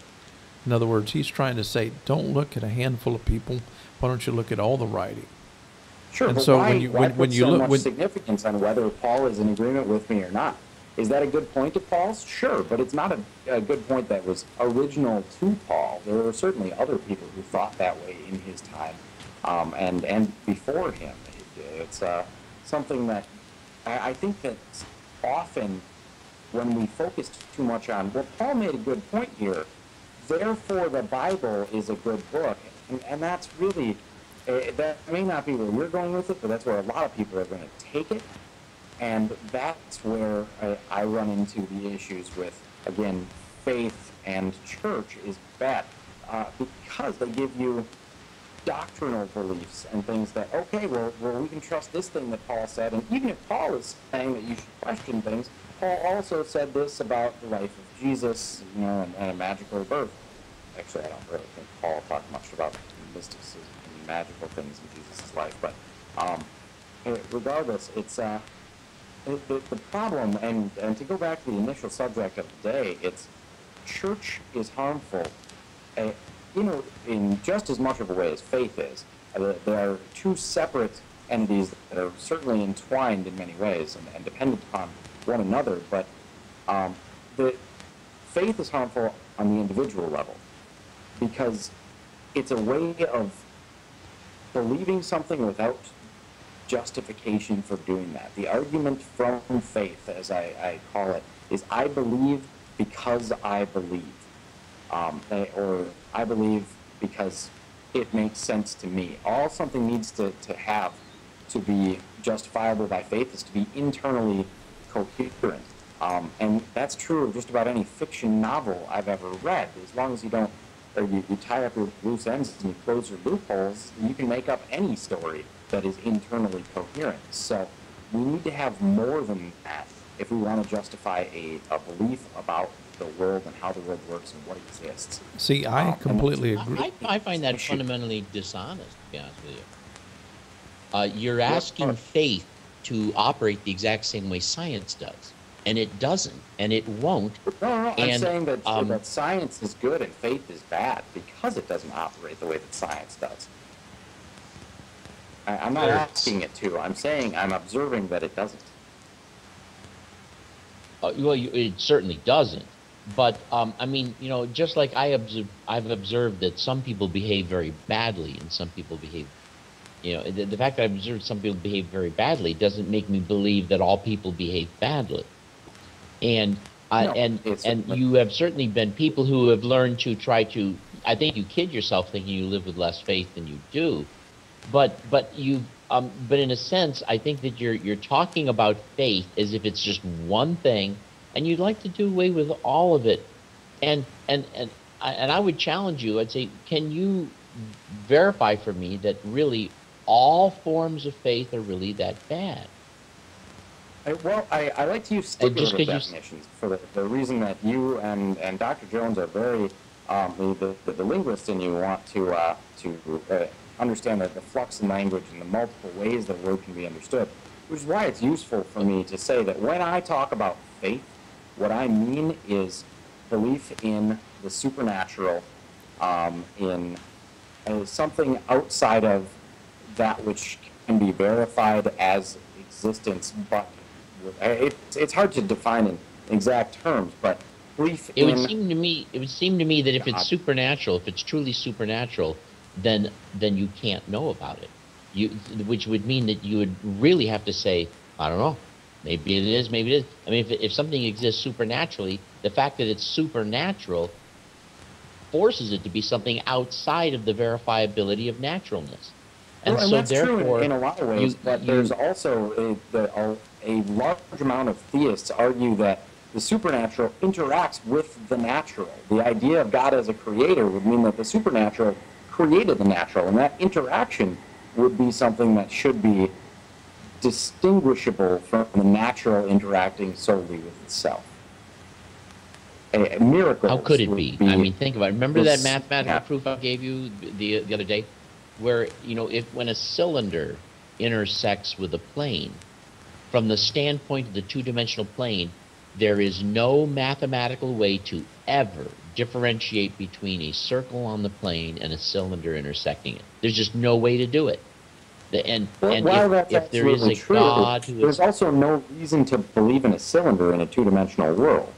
In other words, he's trying to say, don't look at a handful of people. Why don't you look at all the writing? Sure, And but so why, when you so look much significance on whether Paul is in agreement with me or not? Is that a good point of Paul's? Sure, but it's not a good point that was original to Paul. There were certainly other people who thought that way in his time, and before him. It's something that I think that often when we focus too much on, well, Paul made a good point here, therefore the Bible is a good book, and that's really, that may not be where we're going with it, but that's where a lot of people are going to take it. And that's where I run into the issues with, again, faith and church is bad, because they give you doctrinal beliefs and things that, okay, well, we can trust this thing that Paul said, and even if Paul is saying that you should question things, Paul also said this about the life of Jesus, and a magical birth. Actually, I don't really think Paul talked much about mysticism and magical things in Jesus' life, but regardless, it's the problem, and to go back to the initial subject of the day, it's church is harmful, in just as much of a way as faith is. There are two separate entities that are certainly entwined in many ways and dependent upon one another, but the faith is harmful on the individual level because it's a way of believing something without justification for doing that. The argument from faith, as I call it, is I believe because I believe, or I believe because it makes sense to me. All something needs to have to be justifiable by faith is to be internally coherent. And that's true of just about any fiction novel I've ever read. As long as you don't, or you tie up your loose ends and you close your loopholes, you can make up any story that is internally coherent. So we need to have more than that if we want to justify a belief about the world and how the world works and what exists. See, I completely agree. I find that fundamentally dishonest, to be honest with you. You're asking faith to operate the exact same way science does, and it doesn't, and it won't. No, I'm saying that, that science is good and faith is bad because it doesn't operate the way that science does. I'm not asking it to. I'm saying I'm observing that it doesn't. Well, it certainly doesn't. But I mean, just like I've observed that some people behave very badly, and some people behave. The fact that I've observed some people behave very badly doesn't make me believe that all people behave badly. And you have certainly been people who have learned to try to. I think you kid yourself thinking you live with less faith than you do. But in a sense, I think that you're talking about faith as if it's just one thing, and you'd like to do away with all of it. And I would challenge you. I'd say, can you verify for me that really all forms of faith are really that bad? I like to use stipulative definitions for the reason that you and Dr. Jones are very the linguist in you want to understand the flux in language and the multiple ways that a word can be understood, which is why it's useful for me to say that when I talk about faith, what I mean is belief in the supernatural, in something outside of that which can be verified as existence, but it's hard to define in exact terms, but belief it would seem to me that if it's supernatural, if it's truly supernatural, then you can't know about it. Which would mean that you would really have to say, I don't know, maybe it is, maybe it is. I mean, if something exists supernaturally, the fact that it's supernatural forces it to be something outside of the verifiability of naturalness. And so that's therefore, true in a lot of ways, but there's also a large amount of theists argue that the supernatural interacts with the natural. The idea of God as a creator would mean that the supernatural created the natural, and that interaction would be something that should be distinguishable from the natural interacting solely with itself. A miracle. How could it be? I mean, think about it. Remember that mathematical proof I gave you the other day, where when a cylinder intersects with a plane, from the standpoint of the two-dimensional plane, There is no mathematical way to ever differentiate between a circle on the plane and a cylinder intersecting it. There's just no way to do it. While that's if there is absolutely a true, God who there's is... also no reason to believe in a cylinder in a two-dimensional world.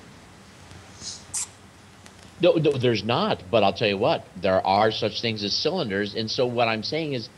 No, there's not. But I'll tell you what, there are such things as cylinders. And so what I'm saying is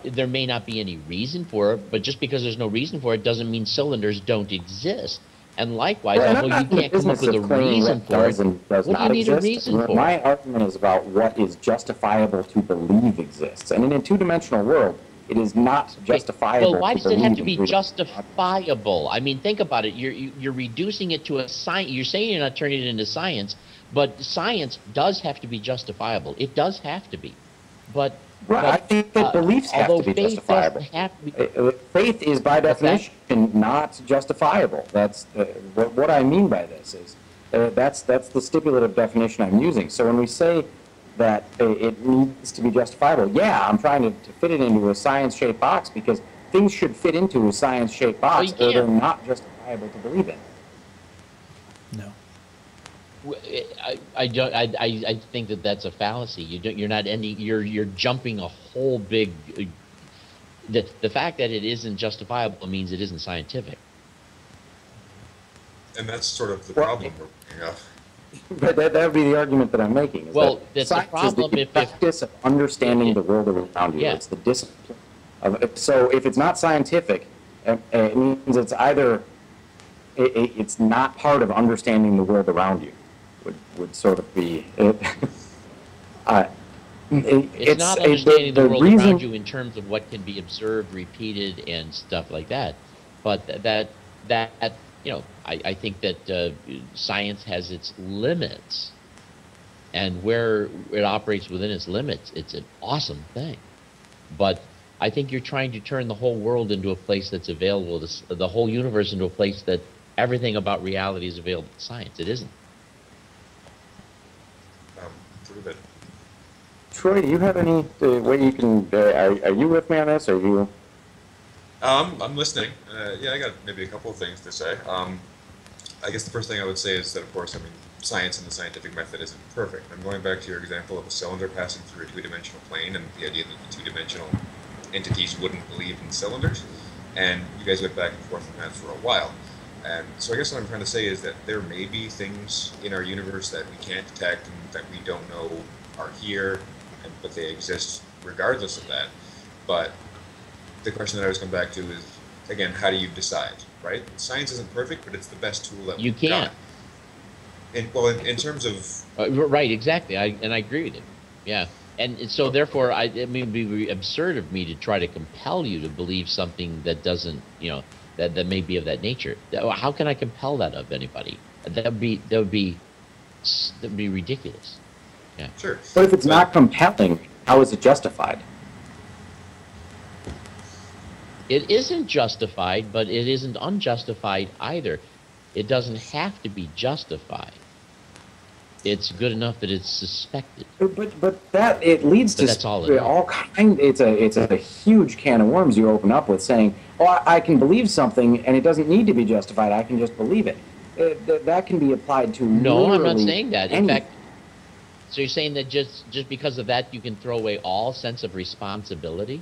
there may not be any reason for it, but just because there's no reason for it doesn't mean cylinders don't exist. And likewise, Well, although you can't come up with a reason for it, what do you need a reason for? My argument is about what is justifiable to believe exists. And in a two-dimensional world, it is not justifiable. Well, why does it have to be justifiable? I mean, think about it. You're reducing it to a science. You're saying you're not turning it into science, but science does have to be justifiable. It does have to be. But I think that beliefs have to be justifiable. Faith is, by definition, not justifiable. That's what I mean by this is that's the stipulative definition I'm using. So when we say that it needs to be justifiable, yeah, I'm trying to fit it into a science-shaped box because things should fit into a science-shaped box, or they're not justifiable to believe in. No. I think that's a fallacy. You're jumping a whole big. The fact that it isn't justifiable means it isn't scientific. And that's sort of the problem we're bringing up. But that would be the argument that I'm making. Well, that's the problem. Is the practice of understanding the world around you. Yeah. It's the discipline of. So if it's not scientific, it means it's either it's not part of understanding the world around you. Would sort of be it. It's not understanding the world around you in terms of what can be observed, repeated, and stuff like that. But I think that science has its limits, and where it operates within its limits, it's an awesome thing. But I think you're trying to turn the whole world into a place that's available, the whole universe into a place that everything about reality is available to science. It isn't. Troy, do you have any way you can? Are you with me on this? Or you? I'm listening. Yeah, I got maybe a couple of things to say. I guess the first thing I would say is that, of course, I mean, science and the scientific method isn't perfect. I'm going back to your example of a cylinder passing through a two-dimensional plane and the idea that the two-dimensional entities wouldn't believe in cylinders. And you guys went back and forth on that for a while. And so I guess what I'm trying to say is that there may be things in our universe that we can't detect and that we don't know are here, but they exist regardless of that. But the question that I always come back to is, again, how do you decide, right? Science isn't perfect, but it's the best tool that we've got. In terms of... right, exactly. I agree with you. Yeah. And so therefore, it may be absurd of me to try to compel you to believe something that doesn't, that may be of that nature. How can I compel that of anybody? That would be ridiculous. Yeah. Sure. But if it's not compelling, how is it justified? It isn't justified, but it isn't unjustified either. It doesn't have to be justified. It's good enough that it's suspected. But that it leads to that's all kind. It's a huge can of worms you open up with saying, "Oh, I can believe something, and it doesn't need to be justified. I can just believe it." That can be applied to. No, I'm not saying that. In fact, so you're saying that just because of that, you can throw away all sense of responsibility?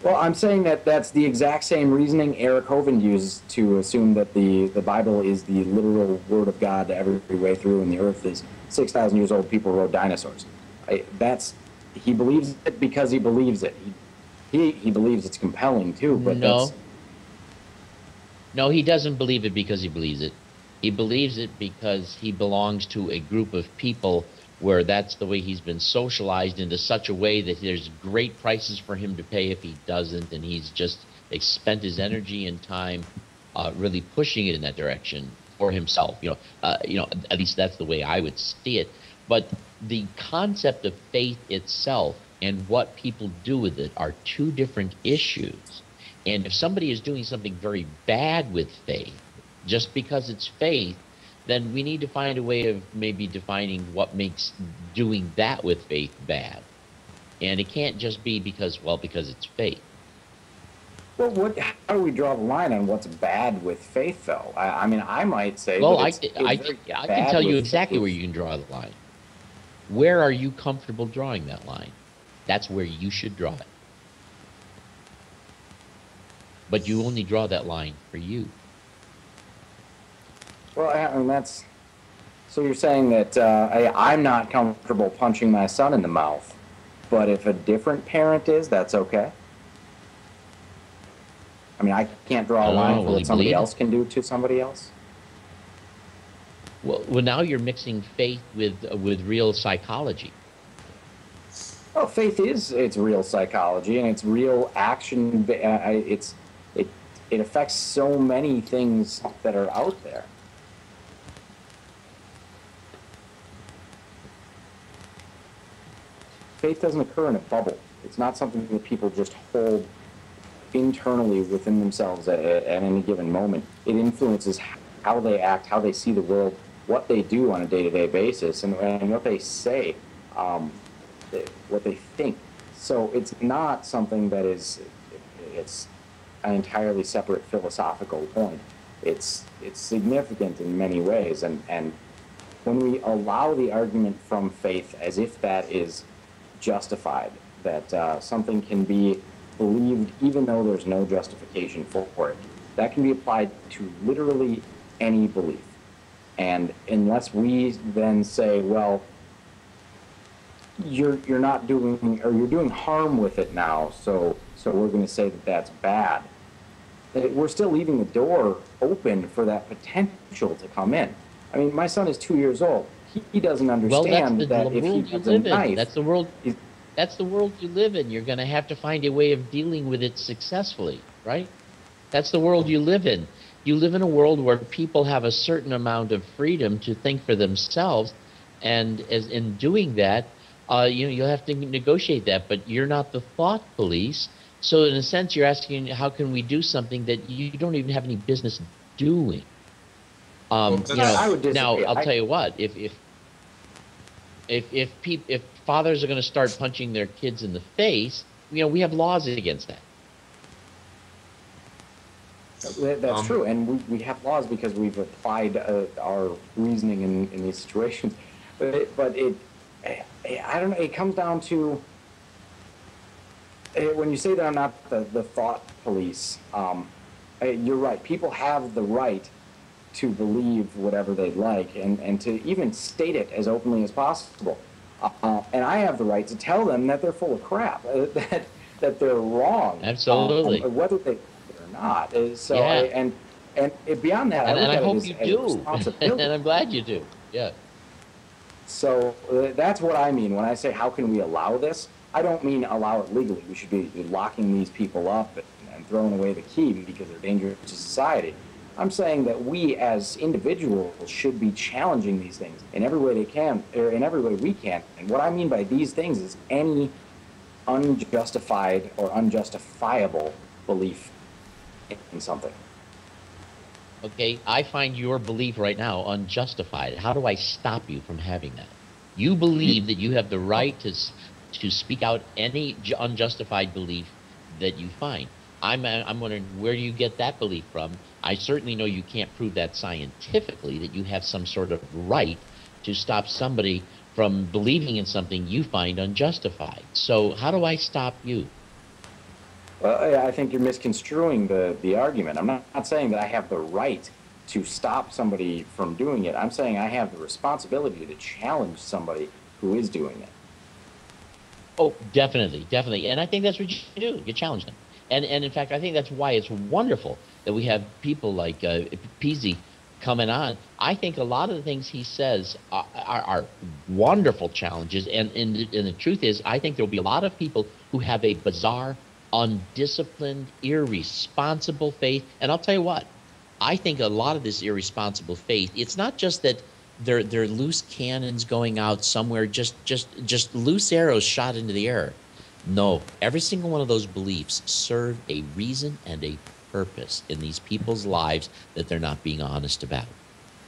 Well, I'm saying that that's the exact same reasoning Eric Hovind used to assume that the Bible is the literal word of God every way through, and the earth is 6,000 years old. People wrote dinosaurs. He believes it because he believes it. He believes it's compelling too. But no, he doesn't believe it because he believes it. He believes it because he belongs to a group of people where that's the way he's been socialized into such a way that there's great prices for him to pay if he doesn't, and they spent his energy and time really pushing it in that direction for himself. At least that's the way I would see it. But the concept of faith itself and what people do with it are two different issues. And if somebody is doing something very bad with faith, just because it's faith, then we need to find a way of maybe defining what makes doing that with faith bad. And it can't just be because it's faith. Well, how do we draw the line on what's bad with faith, though? I mean, I might say Well, that it's very I can bad tell you with exactly faith. where you can draw the line. Where are you comfortable drawing that line? That's where you should draw it. But you only draw that line for you. Well, I mean, that's... So you're saying that I'm not comfortable punching my son in the mouth, but if a different parent is, that's okay? I mean, I can't draw a line for will what he somebody bleed? else can do to somebody else? Well, now you're mixing faith with real psychology. Well, faith it's real psychology and it's real action. It affects so many things that are out there. Faith doesn't occur in a bubble. It's not something that people just hold internally within themselves at any given moment. It influences how they act, how they see the world, what they do on a day-to-day basis, and what they say, what they think. So it's not something that it's an entirely separate philosophical point. It's significant in many ways, and when we allow the argument from faith as if that is justified, that something can be believed even though there's no justification for it, that can be applied to literally any belief. And unless we then say, well, you're not doing, or you're doing harm with it now, so we're going to say that that's bad, we're still leaving the door open for that potential to come in. I mean, my son is 2 years old. He doesn't understand that if he gets a knife... That's the world. That's the world you live in. You're going to have to find a way of dealing with it successfully, right? That's the world you live in. You live in a world where people have a certain amount of freedom to think for themselves, and as in doing that, you'll have to negotiate that. But you're not the thought police, so in a sense, you're asking, how can we do something that you don't even have any business doing? I would disagree. Now, I'll tell you what, if fathers are going to start punching their kids in the face, we have laws against that. That's true, and we have laws because we've applied our reasoning in these situations. But I don't know, it comes down to, when you say that I'm not the thought police, you're right. People have the right to believe whatever they'd like and to even state it as openly as possible. And I have the right to tell them that they're full of crap, that they're wrong. Absolutely. Whether they or not. So yeah. And beyond that, I hope as you do. responsibility. And I'm glad you do. Yeah. So that's what I mean when I say how can we allow this. I don't mean allow it legally. We should be locking these people up and throwing away the key because they're dangerous to society. I'm saying that we as individuals should be challenging these things in every way they can, or in every way we can. And what I mean by these things is any unjustified or unjustifiable belief in something. Okay, I find your belief right now unjustified. How do I stop you from having that? You believe that you have the right to speak out any unjustified belief that you find. I'm wondering, where do you get that belief from? I certainly know you can't prove that scientifically, that you have some sort of right to stop somebody from believing in something you find unjustified. So how do I stop you? Well, I think you're misconstruing the argument. I'm not saying that I have the right to stop somebody from doing it. I'm saying I have the responsibility to challenge somebody who is doing it. Oh, definitely, definitely. And I think that's what you do. You challenge them. And in fact, I think that's why it's wonderful that we have people like Peasy coming on. I think a lot of the things he says are wonderful challenges. And the truth is, I think there will be a lot of people who have a bizarre, undisciplined, irresponsible faith. And I'll tell you what, I think a lot of this irresponsible faith, it's not just that they're loose cannons going out somewhere, just loose arrows shot into the air. No, every single one of those beliefs serve a reason and a purpose in these people's lives that they're not being honest about.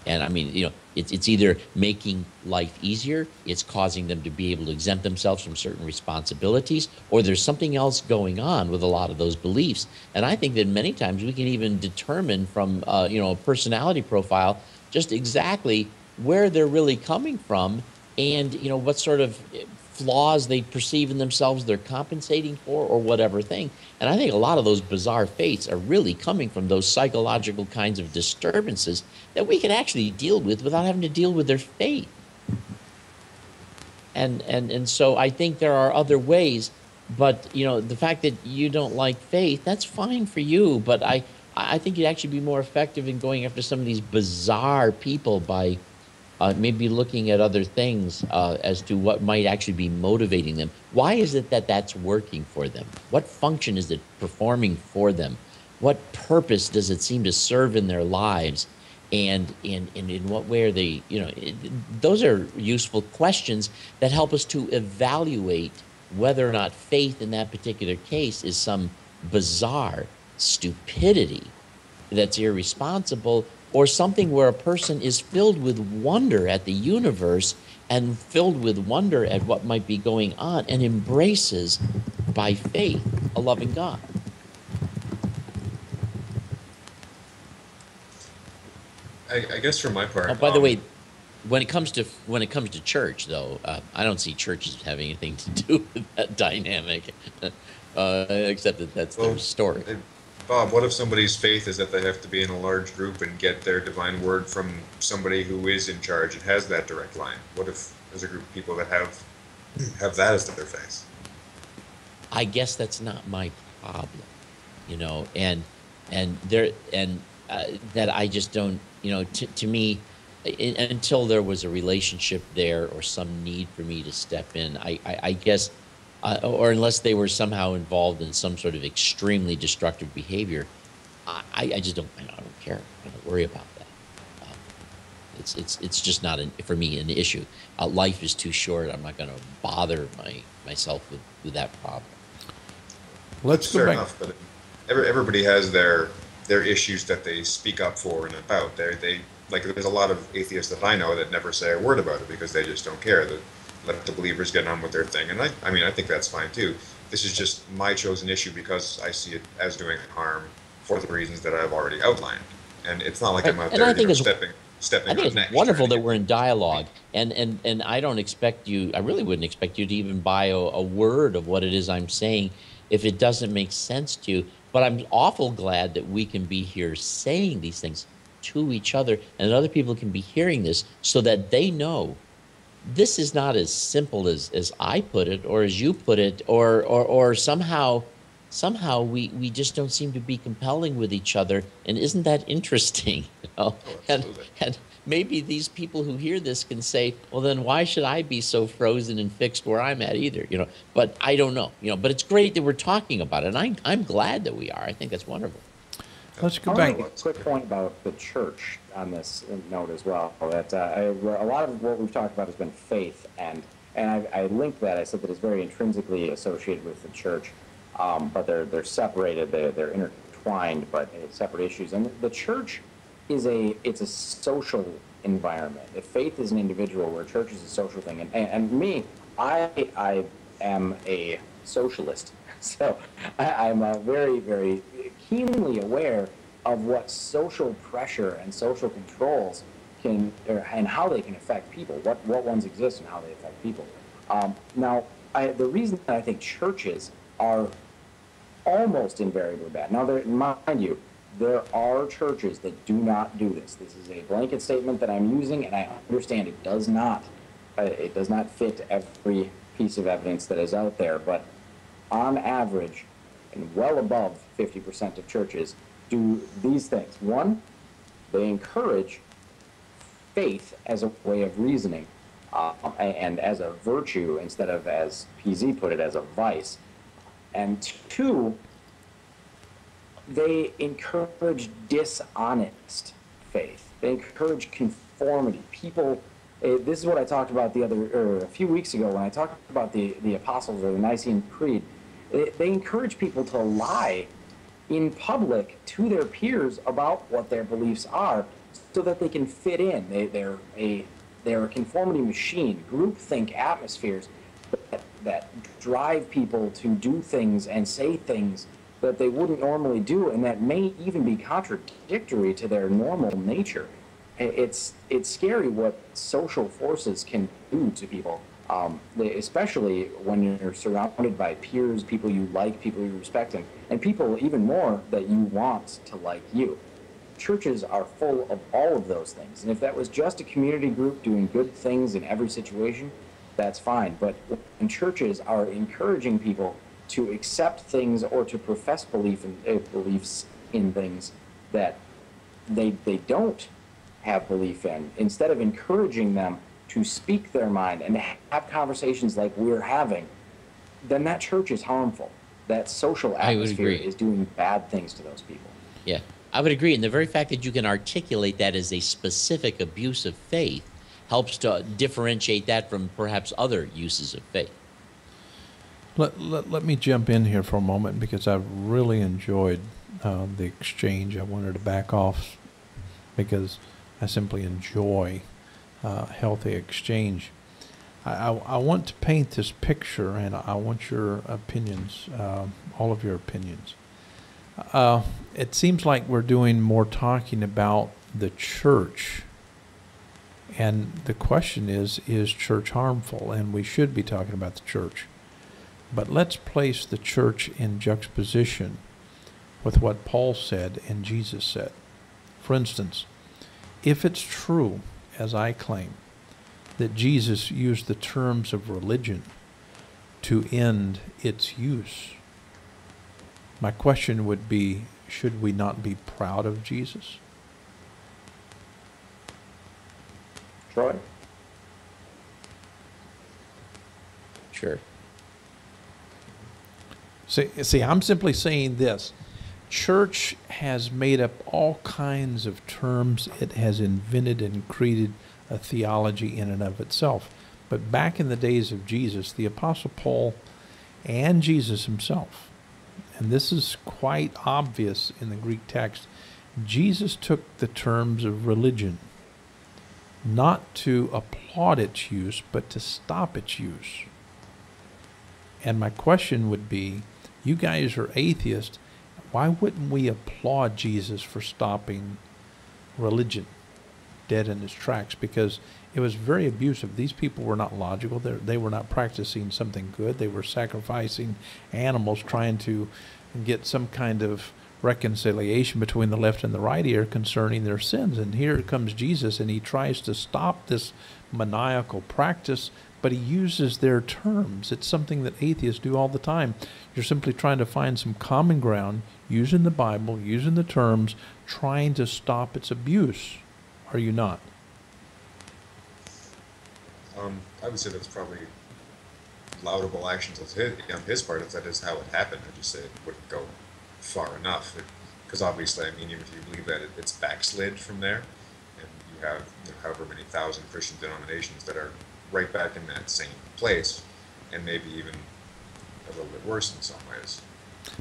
And I mean, it's either making life easier, it's causing them to be able to exempt themselves from certain responsibilities, or there's something else going on with a lot of those beliefs. And I think that many times we can even determine from, a personality profile just exactly where they're really coming from, and, what sort of flaws they perceive in themselves they're compensating for, or whatever thing. And I think a lot of those bizarre faiths are really coming from those psychological kinds of disturbances that we can actually deal with without having to deal with their faith. And so I think there are other ways, but the fact that you don't like faith, that's fine for you, but I think you'd actually be more effective in going after some of these bizarre people by maybe looking at other things as to what might actually be motivating them. Why is it that that's working for them? What function is it performing for them? What purpose does it seem to serve in their lives? And in what way are they, those are useful questions that help us to evaluate whether or not faith in that particular case is some bizarre stupidity that's irresponsible, or something where a person is filled with wonder at the universe and filled with wonder at what might be going on and embraces by faith a loving God. I guess for my part. Oh, by the way, when it comes to church, though, I don't see churches having anything to do with that dynamic, except that that's their story. Bob, what if somebody's faith is that they have to be in a large group and get their divine word from somebody who is in charge and has that direct line? What if there's a group of people that have that as their faith? I guess that's not my problem, that I just don't, to me, until there was a relationship there or some need for me to step in, I guess, or unless they were somehow involved in some sort of extremely destructive behavior, I just don't, I don't care. I don't worry about that. It's just not, for me, an issue. Life is too short. I'm not going to bother myself with that problem. Let's go back. Enough, but everybody has their issues that they speak up for and about. They like, there's a lot of atheists that I know that never say a word about it because they just don't care. That let the believers get on with their thing, and I think that's fine too. This is just my chosen issue because I see it as doing harm for the reasons that I've already outlined. And it's not like I'm out there stepping. I think it's wonderful that we're in dialogue, and I don't expect you. I really wouldn't expect you to even buy a word of what it is I'm saying if it doesn't make sense to you. But I'm awful glad that we can be here saying these things to each other, and that other people can be hearing this so that they know this is not as simple as I put it or as you put it, or somehow we just don't seem to be compelling with each other. And isn't that interesting? Oh, and maybe these people who hear this can say, well, then why should I be so frozen and fixed where I'm at either? But I don't know. But it's great that we're talking about it, and I'm glad that we are. I think that's wonderful. Let's go back. A quick point about the church on this note as well. That a lot of what we've talked about has been faith, and I linked that. I said that it's very intrinsically associated with the church, but they're separated. They're intertwined, but separate issues. And the church it's a social environment. If faith is an individual, where church is a social thing, and me, I am a socialist, so I'm very, very keenly aware of what social pressure and social controls and how they can affect people, what ones exist and how they affect people. Now, the reason that I think churches are almost invariably bad. Now, mind you, there are churches that do not do this. This is a blanket statement that I'm using, and I understand it does not fit every piece of evidence that is out there, but on average, and well above 50% of churches do these things. One, they encourage faith as a way of reasoning and as a virtue instead of, as PZ put it, as a vice. And two, they encourage dishonest faith. They encourage conformity. People, this is what I talked about a few weeks ago when I talked about the Apostles or the Nicene Creed. They encourage people to lie in public to their peers about what their beliefs are, so that they can fit in. They're a conformity machine, groupthink atmospheres that drive people to do things and say things that they wouldn't normally do, and that may even be contradictory to their normal nature. It's scary what social forces can do to people, especially when you're surrounded by peers, people you like, people you respect, and people even more that you want to like you. Churches are full of all of those things, and if that was just a community group doing good things in every situation, that's fine. But when churches are encouraging people to accept things or to profess beliefs in things that they don't have belief in, instead of encouraging them to speak their mind and have conversations like we're having, then that church is harmful. That social atmosphere is doing bad things to those people. Yeah, I would agree. And the very fact that you can articulate that as a specific abuse of faith helps to differentiate that from perhaps other uses of faith. Let me jump in here for a moment, because I've really enjoyed the exchange. I wanted to back off because I simply enjoy healthy exchange. I want to paint this picture, and I want your opinions, all of your opinions. It seems like we're doing more talking about the church, and the question is church harmful? And we should be talking about the church. But let's place the church in juxtaposition with what Paul said and Jesus said. For instance, if it's true, as I claim, that Jesus used the terms of religion to end its use, my question would be, should we not be proud of Jesus? Troy? Sure. See, I'm simply saying this. Church has made up all kinds of terms. It has invented and created a theology in and of itself. But back in the days of Jesus, the Apostle Paul and Jesus himself, and this is quite obvious in the Greek text, Jesus took the terms of religion not to applaud its use, but to stop its use. And my question would be, you guys are atheists. Why wouldn't we applaud Jesus for stopping religion dead in its tracks? Because it was very abusive. These people were not logical. They were not practicing something good. They were sacrificing animals, trying to get some kind of reconciliation between the left and the right ear concerning their sins. And here comes Jesus, and he tries to stop this maniacal practice, but he uses their terms. It's something that atheists do all the time. You're simply trying to find some common ground, using the Bible, using the terms, trying to stop its abuse. Are you not? I would say that's probably laudable actions on his part, if that is how it happened. I just say it wouldn't go far enough. Because obviously, I mean, even if you believe that it's backslid from there, and you have however many thousand Christian denominations that are right back in that same place, and maybe even a little bit worse in some ways.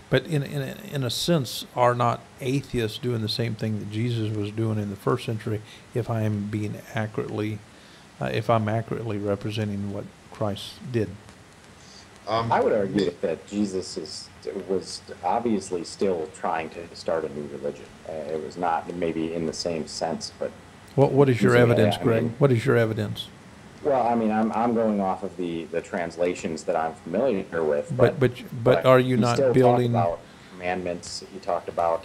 But in a sense, are not atheists doing the same thing that Jesus was doing in the first century? If I'm accurately representing what Christ did. I would argue that Jesus was obviously still trying to start a new religion. It was not maybe in the same sense, but what is your evidence, Greg? What is your evidence? Well, I mean, I'm going off of the translations that I'm familiar with. But are you not building? He talked about commandments. He talked about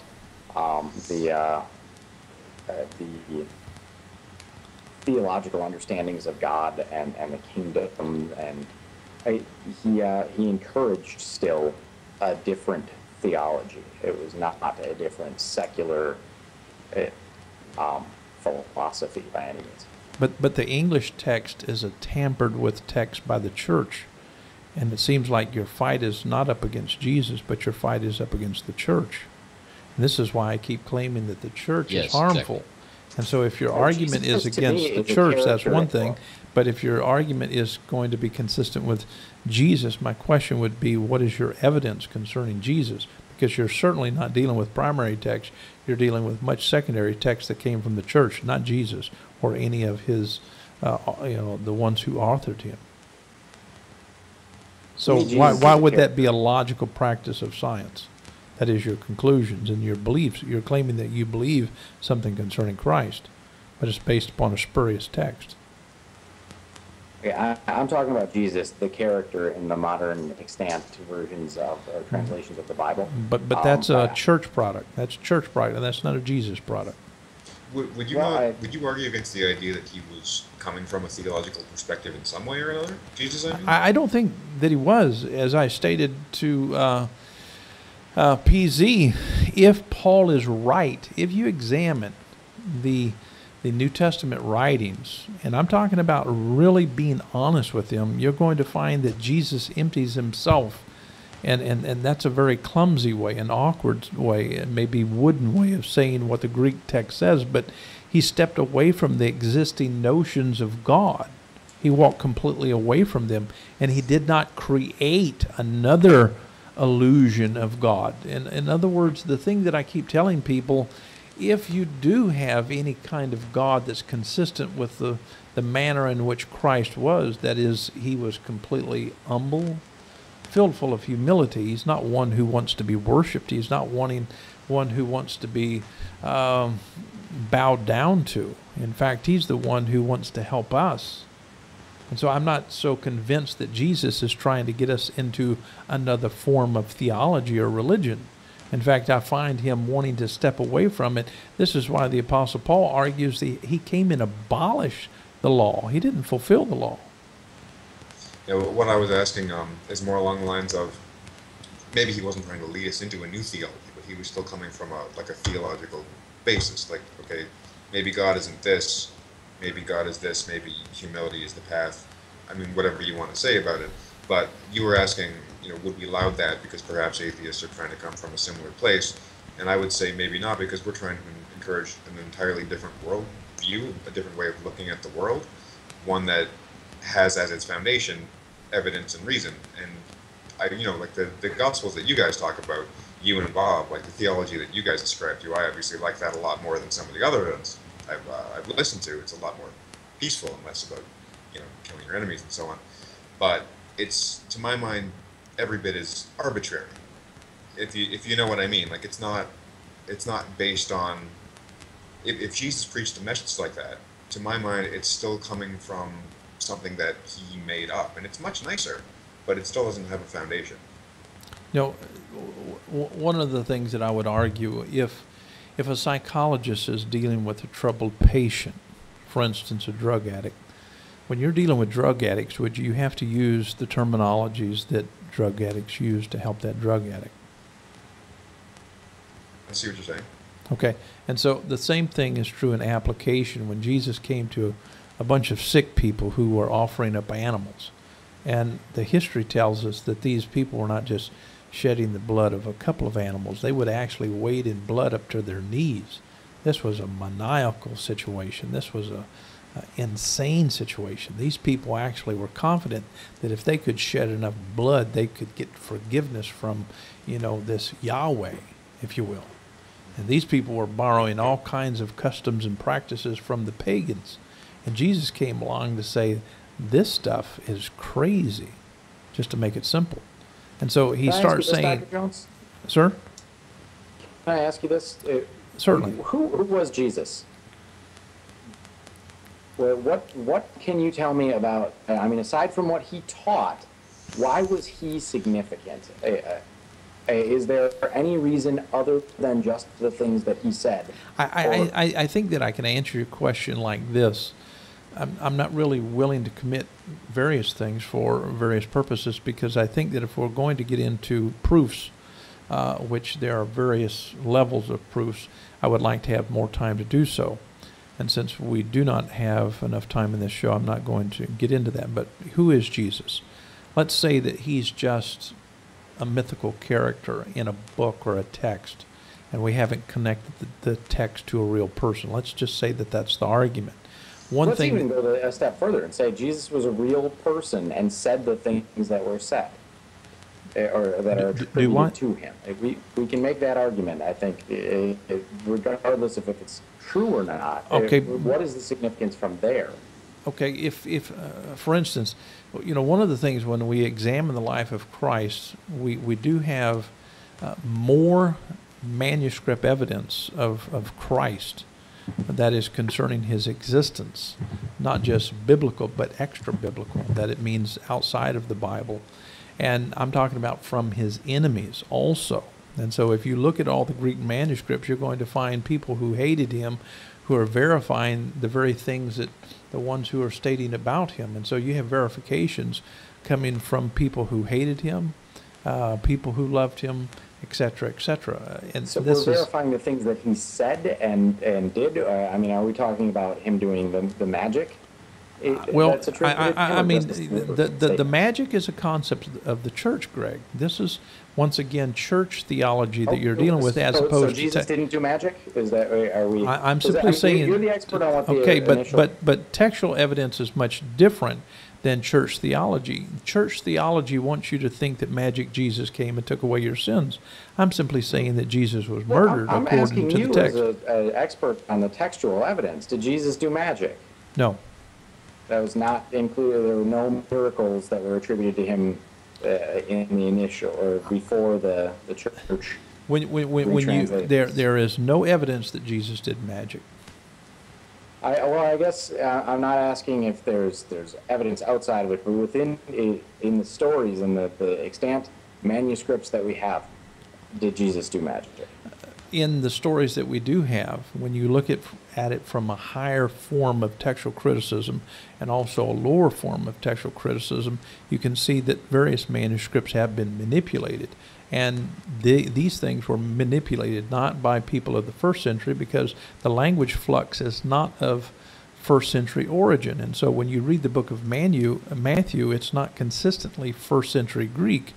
the theological understandings of God and the kingdom, and he encouraged still a different theology. It was not a different secular philosophy by any means. But the English text is a tampered with text by the church, and it seems like your fight is not up against Jesus, but your fight is up against the church. And this is why I keep claiming that the church is harmful. Exactly. And so if your argument is against the church, that's one thing. But if your argument is going to be consistent with Jesus, my question would be, what is your evidence concerning Jesus? because you're certainly not dealing with primary text. You're dealing with much secondary text that came from the church, not Jesus or any of his, the ones who authored him. So why would that be a logical practice of science? That is your conclusions and your beliefs. You're claiming that you believe something concerning Christ, but it's based upon a spurious text. Yeah, I'm talking about Jesus, the character in the modern extant versions of translations of the Bible. But that's a church product. That's a church product, and that's not a Jesus product. Would you argue against the idea that he was coming from a theological perspective in some way or another? Jesus, I mean? I don't think that he was. As I stated to PZ, if Paul is right, if you examine the New Testament writings, and I'm talking about really being honest with them, you're going to find that Jesus empties himself, and that's a very clumsy way, an awkward way, and maybe wooden way of saying what the Greek text says, but he stepped away from the existing notions of God. He walked completely away from them, and he did not create another illusion of God. In other words, the thing that I keep telling people, if you do have any kind of God that's consistent with the manner in which Christ was, that is, he was completely humble, filled full of humility. He's not one who wants to be worshipped. He's not one who wants to be bowed down to. In fact, he's the one who wants to help us. And so I'm not so convinced that Jesus is trying to get us into another form of theology or religion. In fact, I find him wanting to step away from it. This is why the Apostle Paul argues that he came and abolished the law. He didn't fulfill the law. Yeah, what I was asking is more along the lines of maybe he wasn't trying to lead us into a new theology, but he was still coming from a theological basis. Like, okay, maybe God isn't this, maybe God is this, maybe humility is the path. I mean, whatever you want to say about it. But you were asking, would we allow that because perhaps atheists are trying to come from a similar place? And I would say maybe not, because we're trying to encourage an entirely different world view, a different way of looking at the world, one that has as its foundation evidence and reason. And like the Gospels that you guys talk about, you and Bob, like the theology that you guys ascribe to, I obviously like that a lot more than some of the other ones I've listened to. It's a lot more peaceful and less about killing your enemies and so on. But it's, to my mind, every bit as arbitrary, if you know what I mean. Like, it's not based on, if Jesus preached a message like that, to my mind, it's still coming from something that he made up, and it's much nicer, but it still doesn't have a foundation. One of the things that I would argue, if a psychologist is dealing with a troubled patient, for instance, a drug addict, when you're dealing with drug addicts, would you have to use the terminologies that drug addicts use to help that drug addict? I see what you're saying. Okay, and so the same thing is true in application. When Jesus came to a bunch of sick people who were offering up animals, and the history tells us that these people were not just shedding the blood of a couple of animals, they would actually wade in blood up to their knees. This was a maniacal situation. This was a insane situation. These people actually were confident that if they could shed enough blood, they could get forgiveness from, this Yahweh, if you will. And these people were borrowing all kinds of customs and practices from the pagans. And Jesus came along to say, this stuff is crazy, just to make it simple. And so he starts saying, Dr. Jones? Sir? Can I ask you this? Certainly. Who was Jesus? Well, what can you tell me about, aside from what he taught, why was he significant? Is there any reason other than just the things that he said? I think that I can answer your question like this. I'm not really willing to commit various things for various purposes, because I think that if we're going to get into proofs, which there are various levels of proofs, I would like to have more time to do so. And since we do not have enough time in this show, I'm not going to get into that. But who is Jesus? Let's say that he's just a mythical character in a book or a text, and we haven't connected the text to a real person. Let's just say that that's the argument. Let's even go a step further and say Jesus was a real person and said the things that were said. or that are Do attributed what? to him. We can make that argument, I think, regardless of if it's true or not. Okay. What is the significance from there? Okay, if for instance, one of the things when we examine the life of Christ, we do have more manuscript evidence of Christ that is concerning his existence, not just biblical, but extra biblical, that it means outside of the Bible. And I'm talking about from his enemies also. And so if you look at all the Greek manuscripts, you're going to find people who hated him who are verifying the very things that the ones who are stating about him. And so you have verifications coming from people who hated him, people who loved him, etc., etc. And So this we're is verifying the things that he said and did. I mean, are we talking about him doing the magic? well. That's attributed to him, I or mean, just the statement? magic is a concept of the church, Greg. This is once again church theology that you're Oh, dealing with, as so opposed Jesus to. didn't do magic? Is that are we? I'm is that- simply saying. you're the expert on what the okay, initial. but textual evidence is much different than church theology. Church theology wants you to think that magic Jesus came and took away your sins. I'm simply saying that Jesus was Well, murdered I'm according asking to you the text. as an expert on the textual evidence. Did Jesus do magic? No. That was not included. There were no miracles that were attributed to him in the initial or before the church. When you Retranslate. there is no evidence that Jesus did magic. I guess I'm not asking if there's evidence outside of it, but within in the stories and the extant manuscripts that we have, did Jesus do magic? In the stories that we do have, when you look at it from a higher form of textual criticism and also a lower form of textual criticism, you can see that various manuscripts have been manipulated. And these things were manipulated not by people of the first century, because the language flux is not of first century origin. And so when you read the book of Matthew, it's not consistently first century Greek.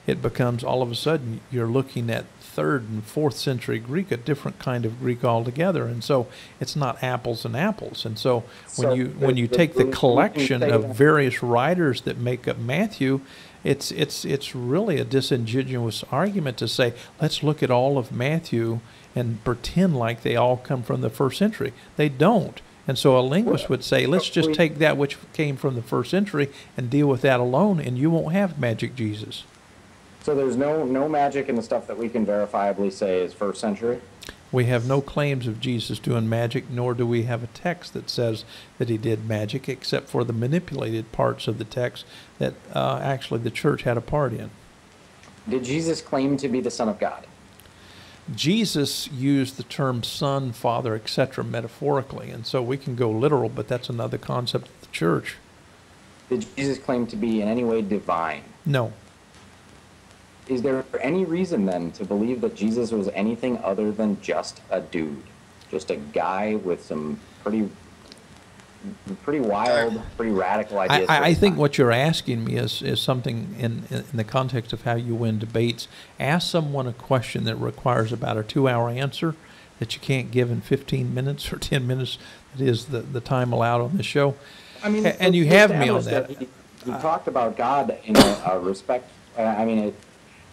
It becomes, all of a sudden, you're looking at third and fourth century Greek, a different kind of Greek altogether. And so it's not apples and apples. And so when you take the collection of various writers that make up Matthew, it's really a disingenuous argument to say, let's look at all of Matthew and pretend like they all come from the first century. They don't. And so a linguist would say, let's just take that which came from the first century and deal with that alone, and you won't have magic Jesus. So there's no magic in the stuff that we can verifiably say is first century? We have no claims of Jesus doing magic, nor do we have a text that says that he did magic, except for the manipulated parts of the text that actually the church had a part in. Did Jesus claim to be the Son of God? Jesus used the term Son, Father, etc. metaphorically, and so we can go literal, but that's another concept of the church. Did Jesus claim to be in any way divine? No. Is there any reason then to believe that Jesus was anything other than just a dude? Just a guy with some pretty wild, pretty radical ideas? I think what you're asking me is something in the context of how you win debates. Ask someone a question that requires about a 2-hour answer that you can't give in 15 minutes or 10 minutes. That is the time allowed on the show. I mean, and you have me on that. He talked about God in a respect.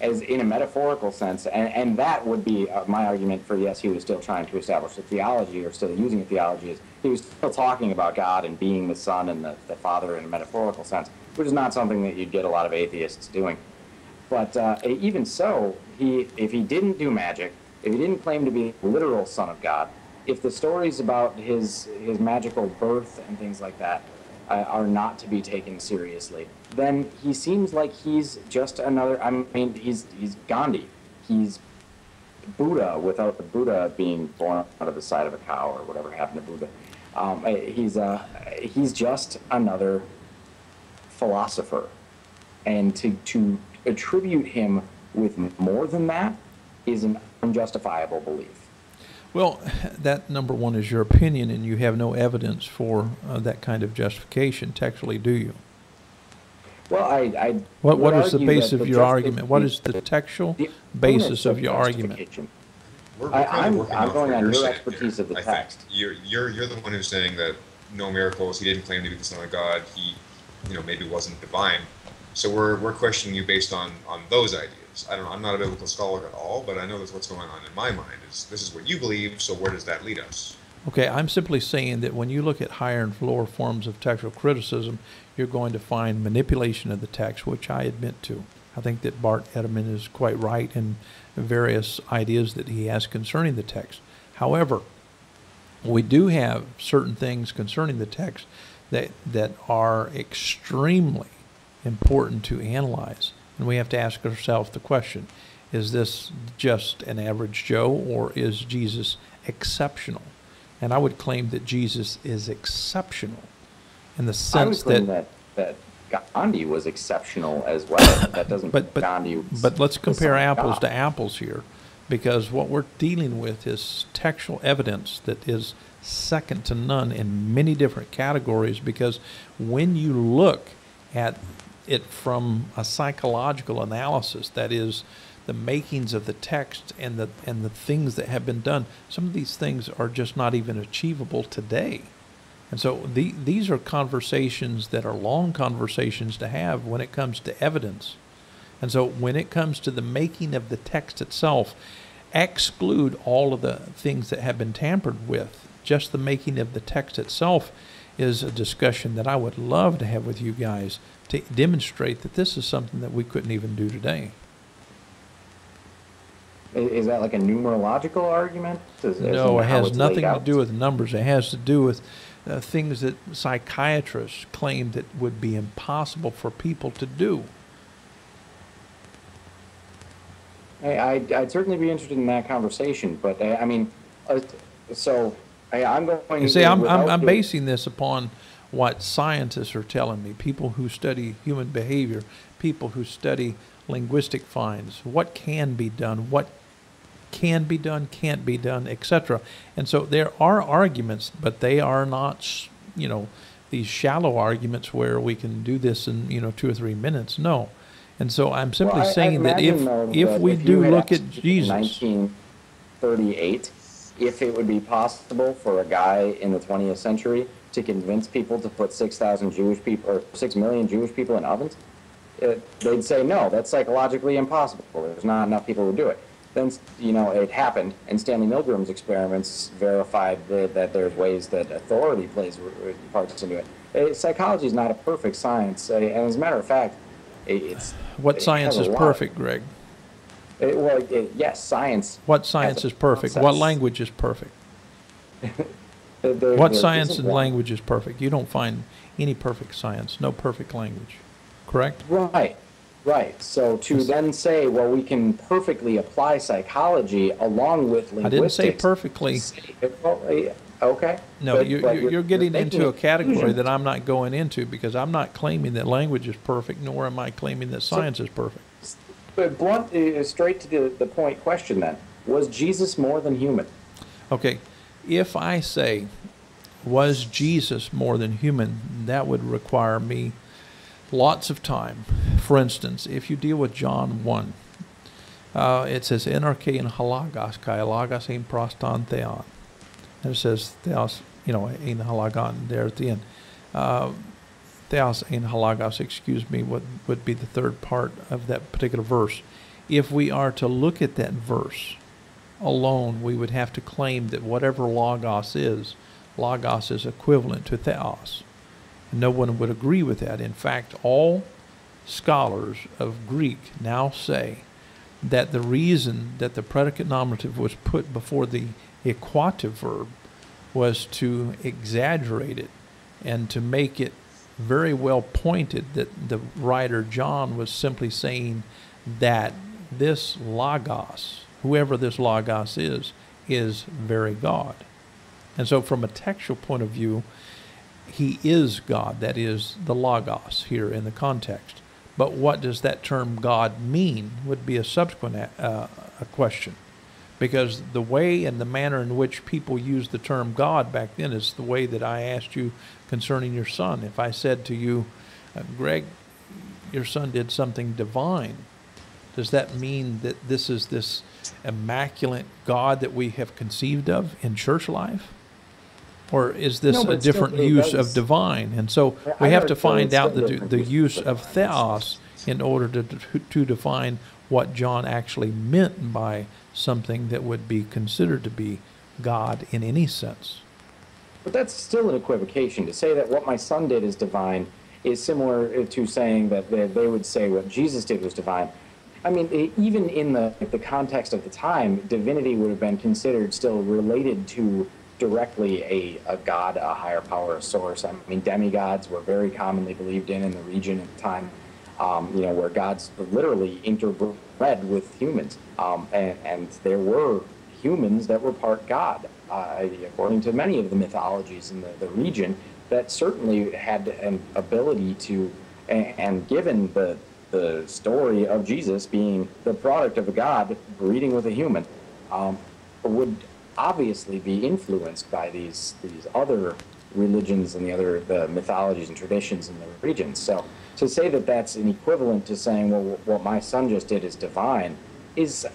As in a metaphorical sense, and that would be my argument for, yes, he was still trying to establish a theology, or still using a theology, is he was still talking about God and being the Son and the Father in a metaphorical sense, which is not something that you'd get a lot of atheists doing. But even so, if he didn't do magic, if he didn't claim to be the literal Son of God, if the stories about his magical birth and things like that are not to be taken seriously, then he seems like he's just another, he's Gandhi. He's Buddha without the Buddha being born out of the side of a cow or whatever happened to Buddha. He's just another philosopher. And to attribute him with more than that is an unjustifiable belief. Well, that, number one, is your opinion, and you have no evidence for that kind of justification. Textually, do you? Well, What is the basis of your argument? What is the textual basis of your argument? We're kind of working I'm off going what on you're your saying expertise here, of the I think. text. You're the one who's saying that no miracles. He didn't claim to be the Son of God. He, maybe wasn't divine. So we're questioning you based on those ideas. I don't know. I'm not a biblical scholar at all, but I know that's what's going on in my mind. Is this is what you believe? So where does that lead us? Okay, I'm simply saying that when you look at higher and lower forms of textual criticism, you're going to find manipulation of the text, which I admit to. I think that Bart Edelman is quite right in various ideas that he has concerning the text. However, we do have certain things concerning the text that are extremely important to analyze. And we have to ask ourselves the question, is this just an average Joe, or is Jesus exceptional? And I would claim that Jesus is exceptional in the sense that Gandhi was exceptional as well. That doesn't Gandhi was, but let's compare apples to apples here, because what we're dealing with is textual evidence that is second to none in many different categories, because when you look at it from a psychological analysis, that is the makings of the text and the things that have been done, some of these things are just not even achievable today. And so these are conversations that are long conversations to have when it comes to evidence. And so when it comes to the making of the text itself, exclude all of the things that have been tampered with. Just the making of the text itself is a discussion that I would love to have with you guys to demonstrate that this is something that we couldn't even do today. Is that like a numerological argument? No, it has nothing to do with numbers. It has to do with things that psychiatrists claim that would be impossible for people to do. I'd certainly be interested in that conversation, but I mean, so I'm going. You see, I'm basing this upon what scientists are telling me. People who study human behavior, people who study linguistic finds, what can be done, what can be done, can't be done, etc. And so there are arguments, but they are not, these shallow arguments where we can do this in, 2 or 3 minutes. No. And so I'm simply saying that if we do look at Jesus. 1938, if it would be possible for a guy in the 20th century to convince people to put 6,000 Jewish people or 6 million Jewish people in ovens, they'd say, no, that's psychologically impossible. There's not enough people who do it. Then, it happened, and Stanley Milgram's experiments verified that there's ways that authority plays parts into it. Psychology is not a perfect science, and as a matter of fact, What science is perfect, Greg? Yes, science. What science is perfect? What language is perfect? What science and language is perfect? You don't find any perfect science, no perfect language, correct? Right. So to then say, well, we can perfectly apply psychology along with linguistics. I didn't say perfectly. Okay. No, you're getting into a category that I'm not going into, because I'm not claiming that language is perfect, nor am I claiming that science is perfect. But blunt, straight to the point question then. Was Jesus more than human? Okay. If I say, was Jesus more than human, that would require me lots of time. For instance, if you deal with John 1, it says, Enarche and halagos, kai halagos ein proston theon. And it says, theos, ein halagon there at the end. Theos ein halagos, would be the third part of that particular verse. If we are to look at that verse alone, we would have to claim that whatever logos is equivalent to theos. And no one would agree with that. In fact, all scholars of Greek now say that the reason that the predicate nominative was put before the equative verb was to exaggerate it and to make it very well pointed, that the writer John was simply saying that this logos, whoever this logos is very God. And so from a textual point of view, he is God. That is the logos here in the context. But what does that term God mean would be a subsequent a question. Because the way and the manner in which people used the term God back then is the way that I asked you concerning your son. If I said to you, Greg, your son did something divine, does that mean that this is this immaculate God that we have conceived of in church life? Or is this No, but a it still- different it use does- of divine? And so we I have know to it's still- find it's out still the different use of of divine. theos in order to define what John actually meant by something that would be considered to be God in any sense. But that's still an equivocation. To say that what my son did is divine is similar to saying that they would say what Jesus did was divine. I mean, even in the context of the time, divinity would have been considered still related to directly a god, a higher power, a source. I mean, demigods were very commonly believed in the region at the time, where gods literally interbred with humans. And there were humans that were part god, according to many of the mythologies in the region, that certainly had an ability to, and given the story of Jesus being the product of a god breeding with a human, would obviously be influenced by these other religions and the mythologies and traditions in the region. So to say that that's an equivalent to saying, well, what my son just did is divine,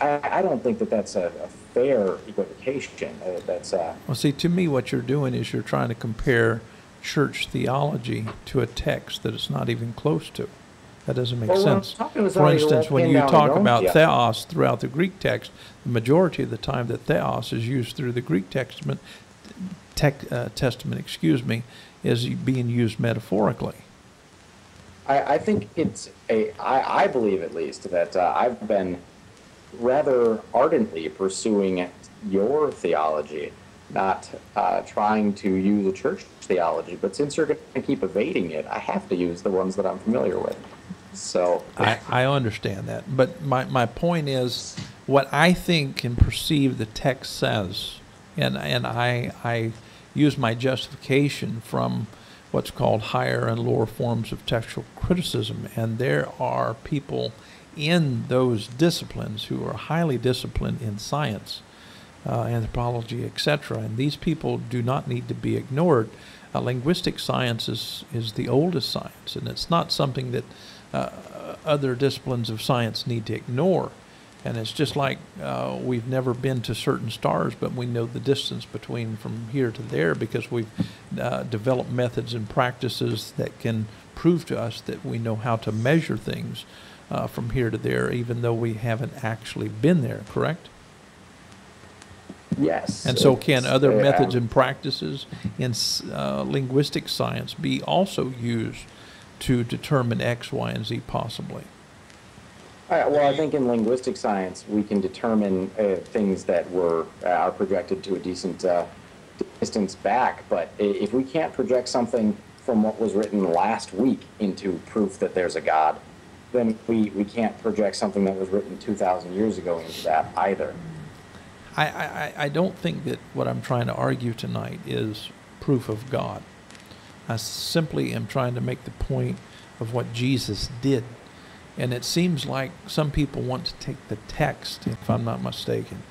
I don't think that that's a fair equivocation. Well, see, to me, what you're doing is you're trying to compare church theology to a text that it's not even close to. That doesn't make Well, what I'm sense. talking was For already instance, when pinned you down talk in about Rome, yeah. theos throughout the Greek text, the majority of the time that theos is used through the Greek Testament, is being used metaphorically. I think I believe at least that I've been rather ardently pursuing your theology, not trying to use a church theology. But since you're going to keep evading it, I have to use the ones that I'm familiar with. So I understand that. But my point is what I think and perceive the text says, and I use my justification from what's called higher and lower forms of textual criticism, and there are people in those disciplines who are highly disciplined in science, anthropology, etc., and these people do not need to be ignored. Linguistic science is the oldest science, and it's not something that other disciplines of science need to ignore. And it's just like we've never been to certain stars, but we know the distance between from here to there because we've developed methods and practices that can prove to us that we know how to measure things from here to there, even though we haven't actually been there, correct? yes. And so can other methods and practices in linguistic science be also used to determine X, Y, and Z possibly? Well, I think in linguistic science we can determine things that are projected to a decent distance back. But if we can't project something from what was written last week into proof that there's a God, then we can't project something that was written 2,000 years ago into that either. I don't think that what I'm trying to argue tonight is proof of God. I simply am trying to make the point of what Jesus did. And it seems like some people want to take the text, if I'm not mistaken,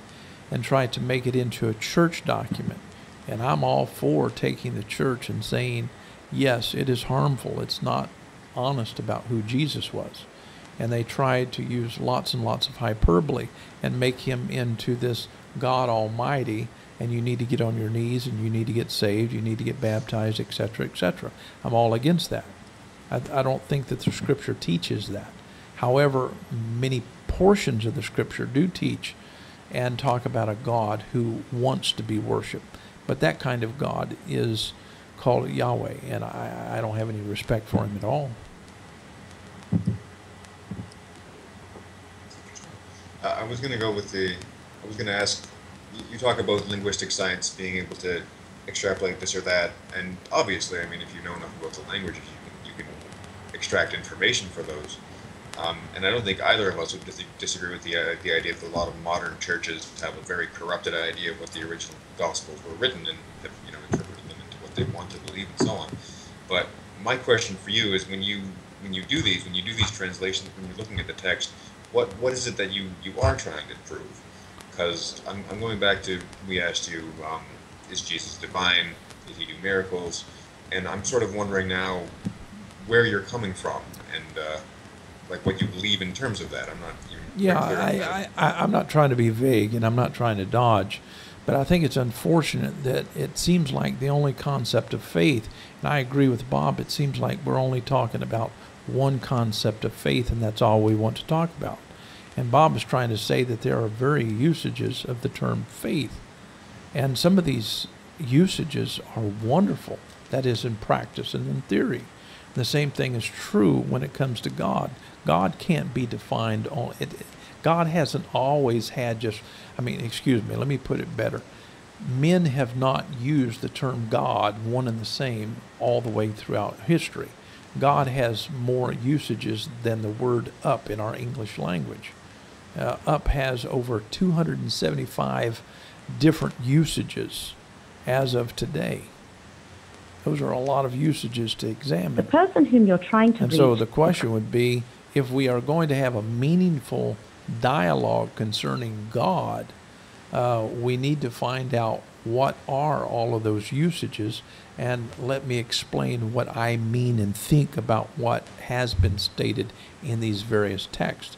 and try to make it into a church document. And I'm all for taking the church and saying, yes, it is harmful. It's not honest about who Jesus was. And they tried to use lots and lots of hyperbole and make him into this God Almighty, and you need to get on your knees and you need to get saved, you need to get baptized, etc., etc. I'm all against that. I don't think that the Scripture teaches that. However, many portions of the Scripture do teach and talk about a God who wants to be worshipped. But that kind of God is called Yahweh, and I don't have any respect for him at all. I was going to ask, you talk about linguistic science being able to extrapolate this or that, and obviously, I mean, if you know enough about the languages, you can extract information for those. And I don't think either of us would disagree with the idea that a lot of modern churches have a very corrupted idea of what the original Gospels were written and have, interpreted them into what they want to believe and so on. But my question for you is, when you do these translations, when you're looking at the text, what is it that you are trying to prove? Because I'm going back to, we asked you, is Jesus divine? Did he do miracles? And I'm sort of wondering now where you're coming from and like what you believe in terms of that. I'm not even I'm not trying to be vague, and I'm not trying to dodge, But I think it's unfortunate that it seems like the only concept of faith, and I agree with Bob, it seems like we're only talking about one concept of faith, and that's all we want to talk about. And Bob is trying to say that there are very usages of the term faith. And some of these usages are wonderful. That is, in practice and in theory. The same thing is true when it comes to God. God can't be defined on it. God hasn't always had just, excuse me, let me put it better. Men have not used the term God, one and the same, all the way throughout history. God has more usages than the word up in our English language. Up has over 275 different usages as of today. Those are a lot of usages to examine. The person whom you're trying to reach. And so the question would be, if we are going to have a meaningful dialogue concerning God, we need to find out what are all of those usages, and let me explain what I mean and think about what has been stated in these various texts,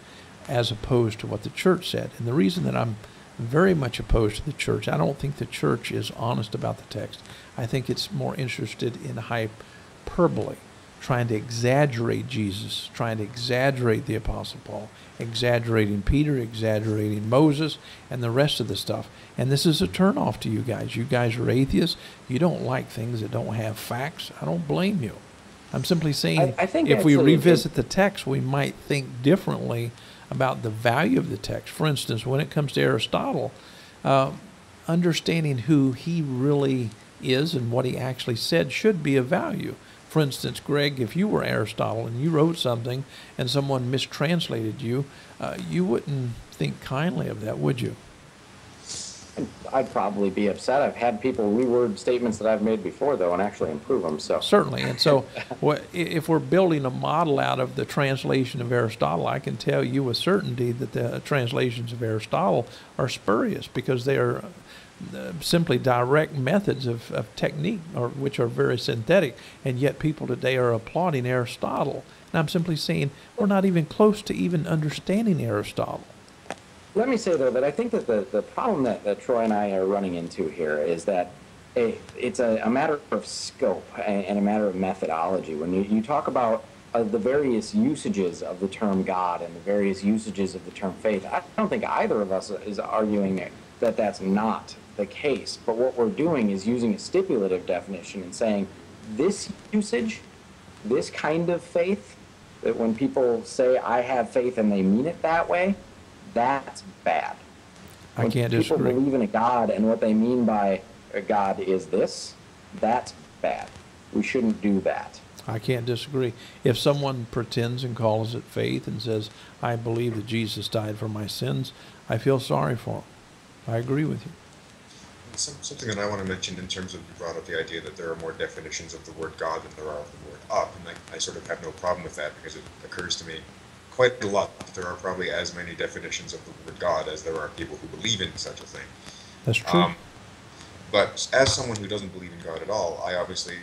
as opposed to what the church said. And the reason that I'm very much opposed to the church, I don't think the church is honest about the text. I think it's more interested in hyperbole, trying to exaggerate Jesus, trying to exaggerate the Apostle Paul, exaggerating Peter, exaggerating Moses, and the rest of the stuff. And this is a turnoff to you guys. You guys are atheists. You don't like things that don't have facts. I don't blame you. I'm simply saying I think if we revisit the text, we might think differently about the value of the text. For instance, when it comes to Aristotle, understanding who he really is and what he actually said should be of value. For instance, Greg, if you were Aristotle and you wrote something and someone mistranslated you, you wouldn't think kindly of that, would you? I'd probably be upset. I've had people reword statements that I've made before, though, and actually improve them. So certainly. And so if we're building a model out of the translation of Aristotle, I can tell you with certainty that the translations of Aristotle are spurious, because they are simply direct methods of technique, which are very synthetic, and yet people today are applauding Aristotle. And I'm simply saying we're not even close to even understanding Aristotle. Let me say, though, that I think that the problem that Troy and I are running into here is that it's a matter of scope and a matter of methodology. When you talk about the various usages of the term God and the various usages of the term faith, I don't think either of us is arguing that that's not the case. But what we're doing is using a stipulative definition and saying this usage, this kind of faith, that when people say I have faith and they mean it that way, that's bad. I can't disagree. When people believe in a God and what they mean by a God is this, that's bad. We shouldn't do that. I can't disagree. If someone pretends and calls it faith and says, I believe that Jesus died for my sins, I feel sorry for him. I agree with you. Something that I want to mention in terms of, you brought up the idea that there are more definitions of the word God than there are of the word up, and I sort of have no problem with that, because it occurs to me quite a lot that there are probably as many definitions of the word God as there are people who believe in such a thing. That's true. But as someone who doesn't believe in God at all, I obviously,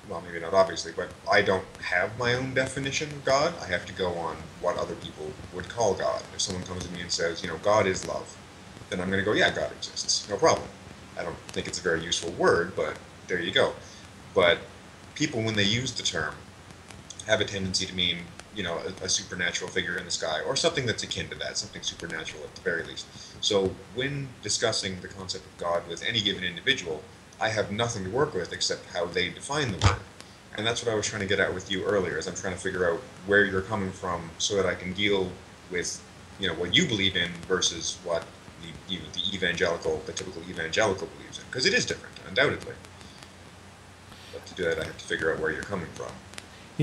well, maybe not obviously, but I don't have my own definition of God. I have to go on what other people would call God. If someone comes to me and says, God is love, then I'm going to go, yeah, God exists, no problem. I don't think it's a very useful word, but there you go. But people, when they use the term, have a tendency to mean, a supernatural figure in the sky, or something that's akin to that, something supernatural at the very least. So when discussing the concept of God with any given individual, I have nothing to work with except how they define the word. And that's what I was trying to get at with you earlier, is I'm trying to figure out where you're coming from so that I can deal with, what you believe in versus what the typical evangelical believes in. Because it is different, undoubtedly. But to do that, I have to figure out where you're coming from.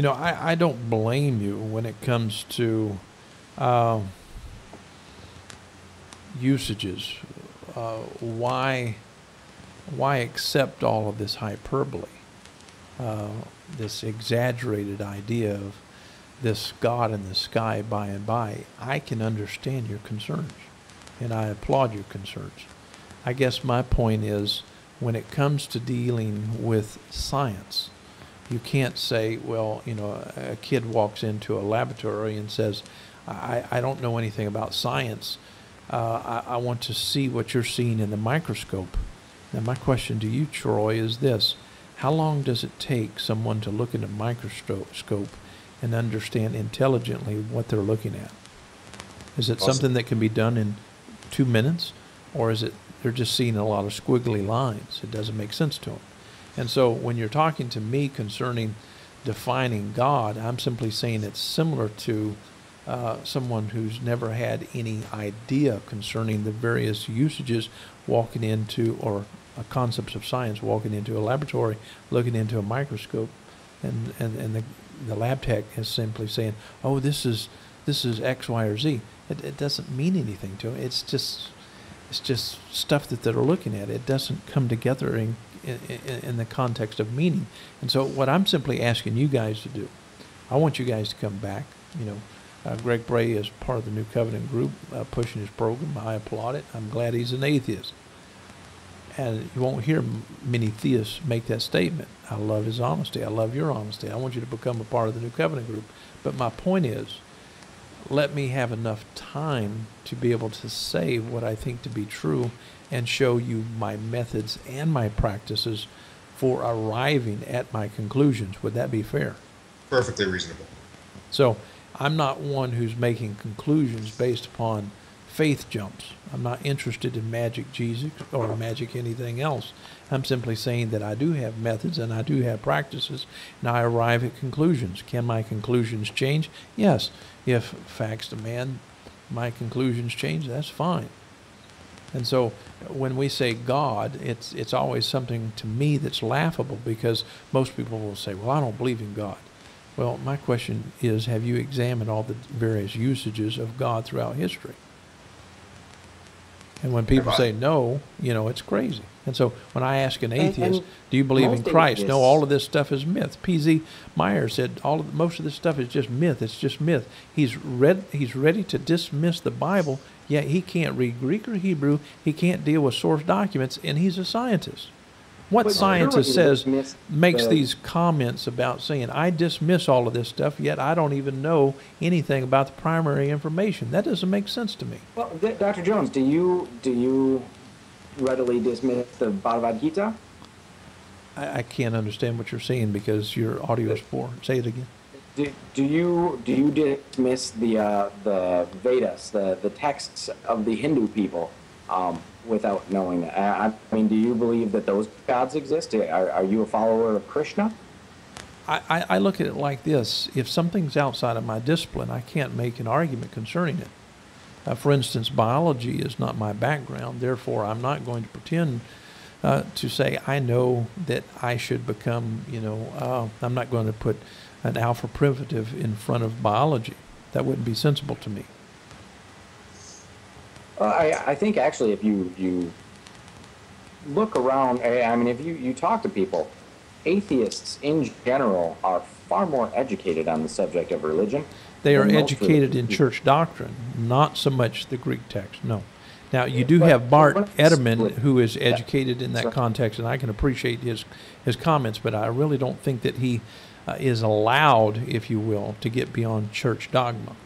I don't blame you when it comes to usages. Why accept all of this hyperbole, this exaggerated idea of this God in the sky by and by? I can understand your concerns, and I applaud your concerns. I guess my point is, when it comes to dealing with science, you can't say, well, a kid walks into a laboratory and says, I don't know anything about science. I want to see what you're seeing in the microscope. Now, my question to you, Troy, is this. How long does it take someone to look in a microscope and understand intelligently what they're looking at? Is it something that can be done in 2 minutes, or is it they're just seeing a lot of squiggly lines? It doesn't make sense to them. And so when you're talking to me concerning defining God, I'm simply saying it's similar to someone who's never had any idea concerning the various usages walking into, or concepts of science, walking into a laboratory, looking into a microscope, and the lab tech is simply saying, oh, this is X, Y, or Z. It doesn't mean anything to them. It's just stuff that they're looking at. It doesn't come together in the context of meaning. And so what I'm simply asking you guys to do, I want you guys to come back. Greg Brahe is part of the New Covenant group, pushing his program. I applaud it. I'm glad he's an atheist. And you won't hear many theists make that statement. I love his honesty. I love your honesty. I want you to become a part of the New Covenant group. But my point is, let me have enough time to be able to say what I think to be true and show you my methods and my practices for arriving at my conclusions. Would that be fair? Perfectly reasonable. So I'm not one who's making conclusions based upon faith jumps. I'm not interested in magic Jesus or magic anything else. I'm simply saying that I do have methods and I do have practices, and I arrive at conclusions. Can my conclusions change? Yes. If facts demand my conclusions change, that's fine. And so when we say God, it's always something to me that's laughable, because most people will say, well, I don't believe in God. Well, my question is, have you examined all the various usages of God throughout history? And when people say no, it's crazy. And so when I ask an atheist, do you believe in Christ? No, all of this stuff is myth. P.Z. Meyer said most of this stuff is just myth. It's just myth. He's ready to dismiss the Bible, yet he can't read Greek or Hebrew. He can't deal with source documents, and he's a scientist. What scientist makes these comments about saying, I dismiss all of this stuff, yet I don't even know anything about the primary information? That doesn't make sense to me. Well, Dr. Jones, do you readily dismiss the Bhagavad Gita? I can't understand what you're saying because your audio is poor. Say it again. Do you dismiss the Vedas, the texts of the Hindu people, without knowing that? I mean, do you believe that those gods exist? Are you a follower of Krishna? I look at it like this. If something's outside of my discipline, I can't make an argument concerning it. For instance, biology is not my background. Therefore, I'm not going to pretend to say I know that I should become, I'm not going to put an alpha primitive in front of biology. That wouldn't be sensible to me. I think actually if you look around, I mean, if you talk to people, atheists in general are far more educated on the subject of religion. They are educated in church doctrine, not so much the Greek text, no. Now, you do have Bart Edelman, who is educated in that context, and I can appreciate his comments, but I really don't think that he is allowed, if you will, to get beyond church dogma.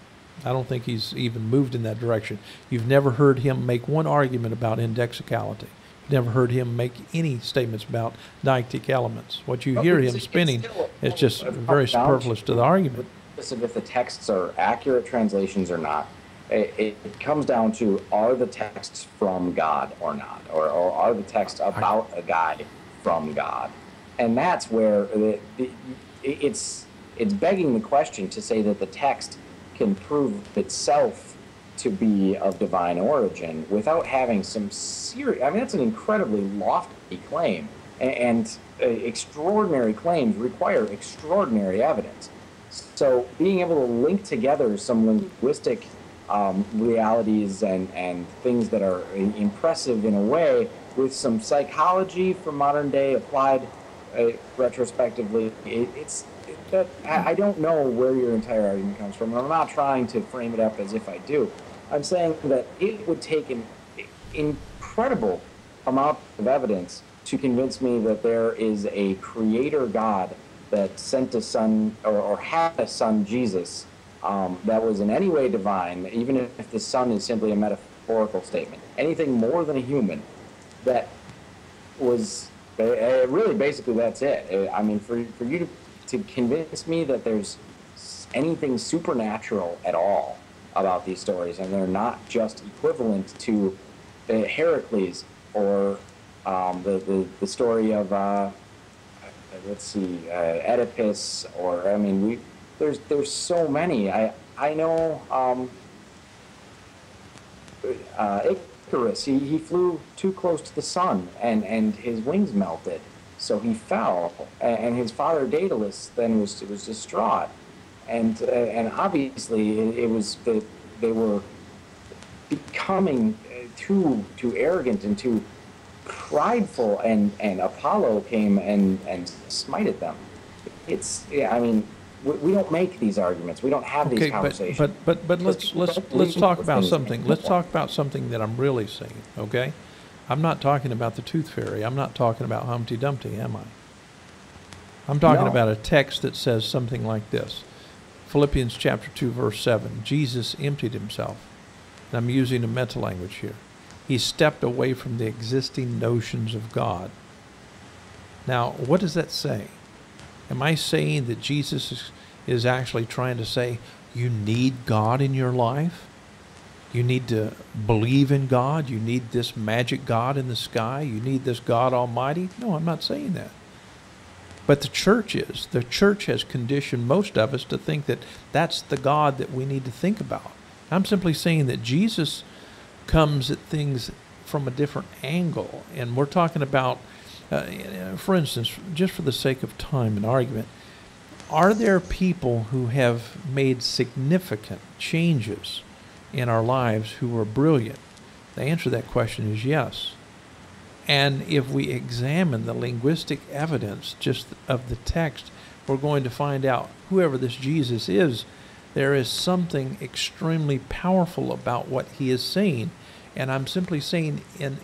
I don't think he's even moved in that direction. You've never heard him make one argument about indexicality. You've never heard him make any statements about deictic elements. What you hear him spinning is just very superfluous to the argument. If the texts are accurate translations or not, it comes down to, are the texts from God or not, or are the texts about a guy from God? And that's where it's begging the question to say that the text can prove itself to be of divine origin without having some serious, I mean, that's an incredibly lofty claim, and extraordinary claims require extraordinary evidence. So being able to link together some linguistic realities and things that are impressive in a way with some psychology from modern day applied retrospectively, I don't know where your entire argument comes from, and I'm not trying to frame it up as if I do. I'm saying that it would take an incredible amount of evidence to convince me that there is a creator God that sent a son, or had a son, Jesus, that was in any way divine, even if the son is simply a metaphorical statement, anything more than a human, that was really basically that's it. I mean, for you to convince me that there's anything supernatural at all about these stories, and they're not just equivalent to Heracles or the story of let's see, Oedipus, or I mean, there's so many. I know Icarus. He flew too close to the sun, and his wings melted, so he fell. And his father Daedalus then was distraught, and obviously it was that they were becoming too arrogant and too prideful, and Apollo came and smited them. It's, yeah, I mean, we don't make these arguments. We don't have these conversations. But let's talk about something. Let's talk about something that I'm really saying. Okay, I'm not talking about the tooth fairy. I'm not talking about Humpty Dumpty, am I? I'm talking about a text that says something like this. Philippians chapter 2, verse 7. Jesus emptied himself. And I'm using a meta language here. He stepped away from the existing notions of God. Now, what does that say? Am I saying that Jesus is actually trying to say, you need God in your life? You need to believe in God? You need this magic God in the sky? You need this God Almighty? No, I'm not saying that. But the church is. The church has conditioned most of us to think that that's the God that we need to think about. I'm simply saying that Jesus comes at things from a different angle. And we're talking about, for instance, just for the sake of time and argument, are there people who have made significant changes in our lives who are brilliant? The answer to that question is yes. And if we examine the linguistic evidence just of the text, we're going to find out whoever this Jesus is, there is something extremely powerful about what he is saying. And I'm simply saying in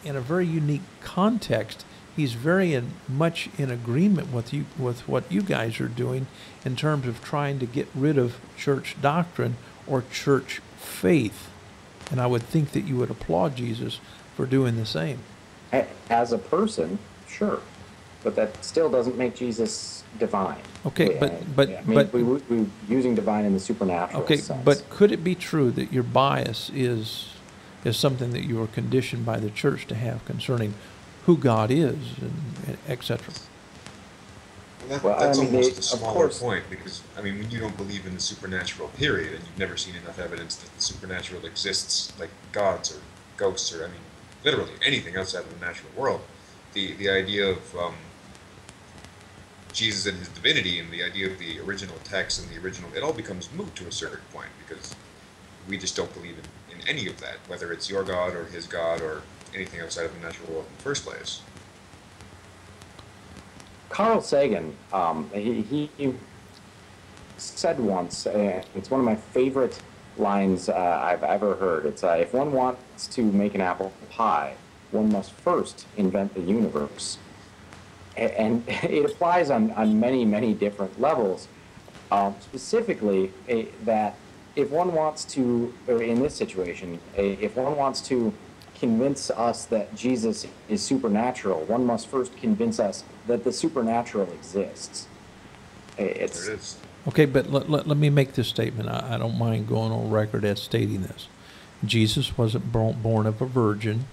a very unique context, he's very much in agreement with what you guys are doing in terms of trying to get rid of church doctrine or church faith. And I would think that you would applaud Jesus for doing the same. As a person, sure, but that still doesn't make Jesus divine. Okay, we're using divine in the supernatural sense. But could it be true that your bias is something that you were conditioned by the church to have concerning who God is, and etc.? Well, that's almost a smaller point, because, I mean, when you don't believe in the supernatural, period, and you've never seen enough evidence that the supernatural exists, like gods or ghosts or, I mean, literally anything outside of the natural world, the idea of Jesus and his divinity and the idea of the original text and the original, it all becomes moot to a certain point, because we just don't believe in any of that, whether it's your God or his God or anything outside of the natural world in the first place. Carl Sagan, he said once, it's one of my favorite lines I've ever heard. It's, if one wants to make an apple pie, one must first invent the universe. And it applies on many, many different levels. Specifically, that if one wants to, or in this situation, if one wants to convince us that Jesus is supernatural, one must first convince us that the supernatural exists. There it is. Okay, but let me make this statement. I don't mind going on record as stating this. Jesus wasn't born of a virgin.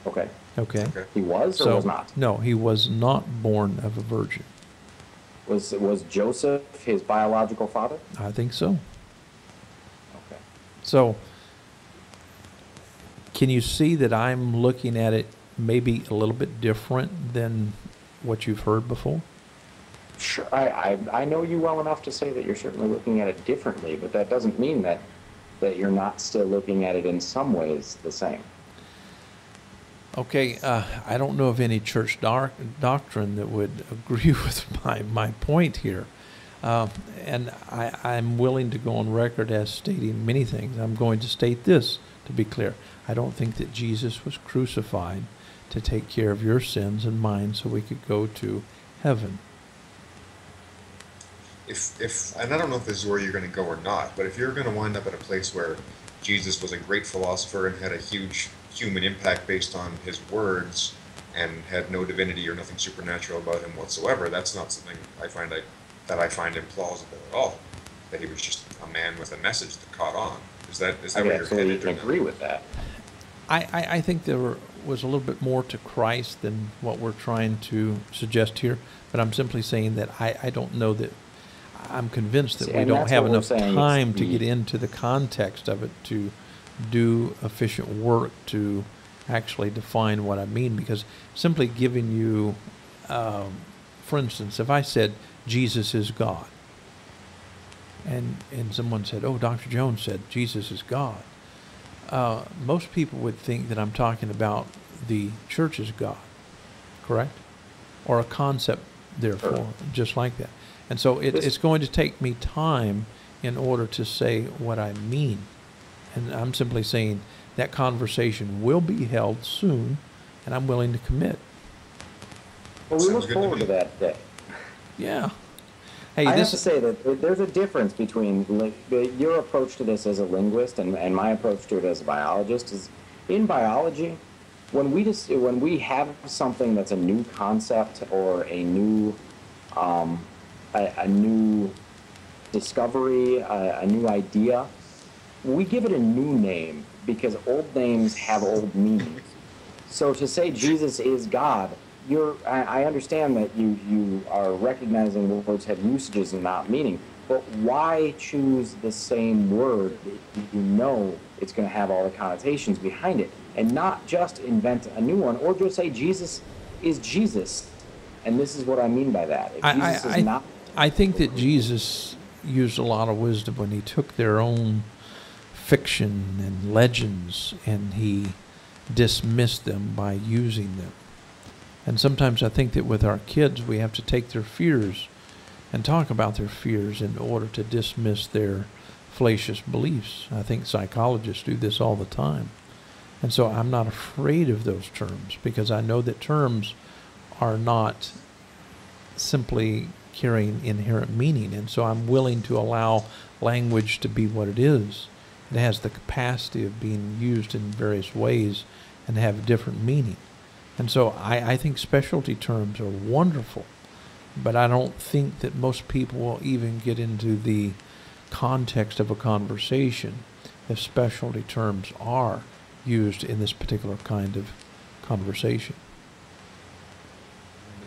Okay. Okay. He was or was not? No, he was not born of a virgin. Was Joseph his biological father? I think so. Okay. So, can you see that I'm looking at it maybe a little bit different than what you've heard before? Sure, I know you well enough to say that you're certainly looking at it differently, but that doesn't mean that you're not still looking at it in some ways the same. Okay, I don't know of any church doctrine that would agree with my point here. And I'm willing to go on record as stating many things. I'm going to state this, to be clear. I don't think that Jesus was crucified to take care of your sins and mine so we could go to heaven. and I don't know if this is where you're going to go or not, but if you're going to wind up at a place where Jesus was a great philosopher and had a huge human impact based on his words and had no divinity or nothing supernatural about him whatsoever, that's not something that I find implausible at all. That he was just a man with a message that caught on. Is that I where you're absolutely headed? agree with that. I think there was a little bit more to Christ than what we're trying to suggest here, but I'm simply saying that I don't know that I'm convinced that See, we and don't that's have what we're enough saying, time it's to get the- into the context of it to do efficient work to actually define what I mean, because simply giving you, for instance, if I said Jesus is God, and someone said, oh, Dr. Jones said Jesus is God, most people would think that I'm talking about the church as God, correct? Or a concept, therefore, just like that. And so it's going to take me time in order to say what I mean. And I'm simply saying that conversation will be held soon, and I'm willing to commit. Well, we Sounds look good to forward me. to that day. Yeah. Hey, I have this to say that there's a difference between your approach to this as a linguist and my approach to it as a biologist. Is in biology, when we have something that's a new concept or a new a new discovery, a new idea, we give it a new name because old names have old meanings. So to say Jesus is God, I understand that you are recognizing words have usages and not meaning, but why choose the same word if you know it's going to have all the connotations behind it, and not just invent a new one, or just say Jesus is Jesus, and this is what I mean by that. If Jesus is not, I think that Jesus used a lot of wisdom when he took their own fiction and legends and he dismissed them by using them. And sometimes I think that with our kids, we have to take their fears and talk about their fears in order to dismiss their fallacious beliefs. I think psychologists do this all the time. And so I'm not afraid of those terms because I know that terms are not simply carrying inherent meaning. And so I'm willing to allow language to be what it is. It has the capacity of being used in various ways and have different meaning. And so I think specialty terms are wonderful, but I don't think that most people will even get into the context of a conversation if specialty terms are used in this particular kind of conversation.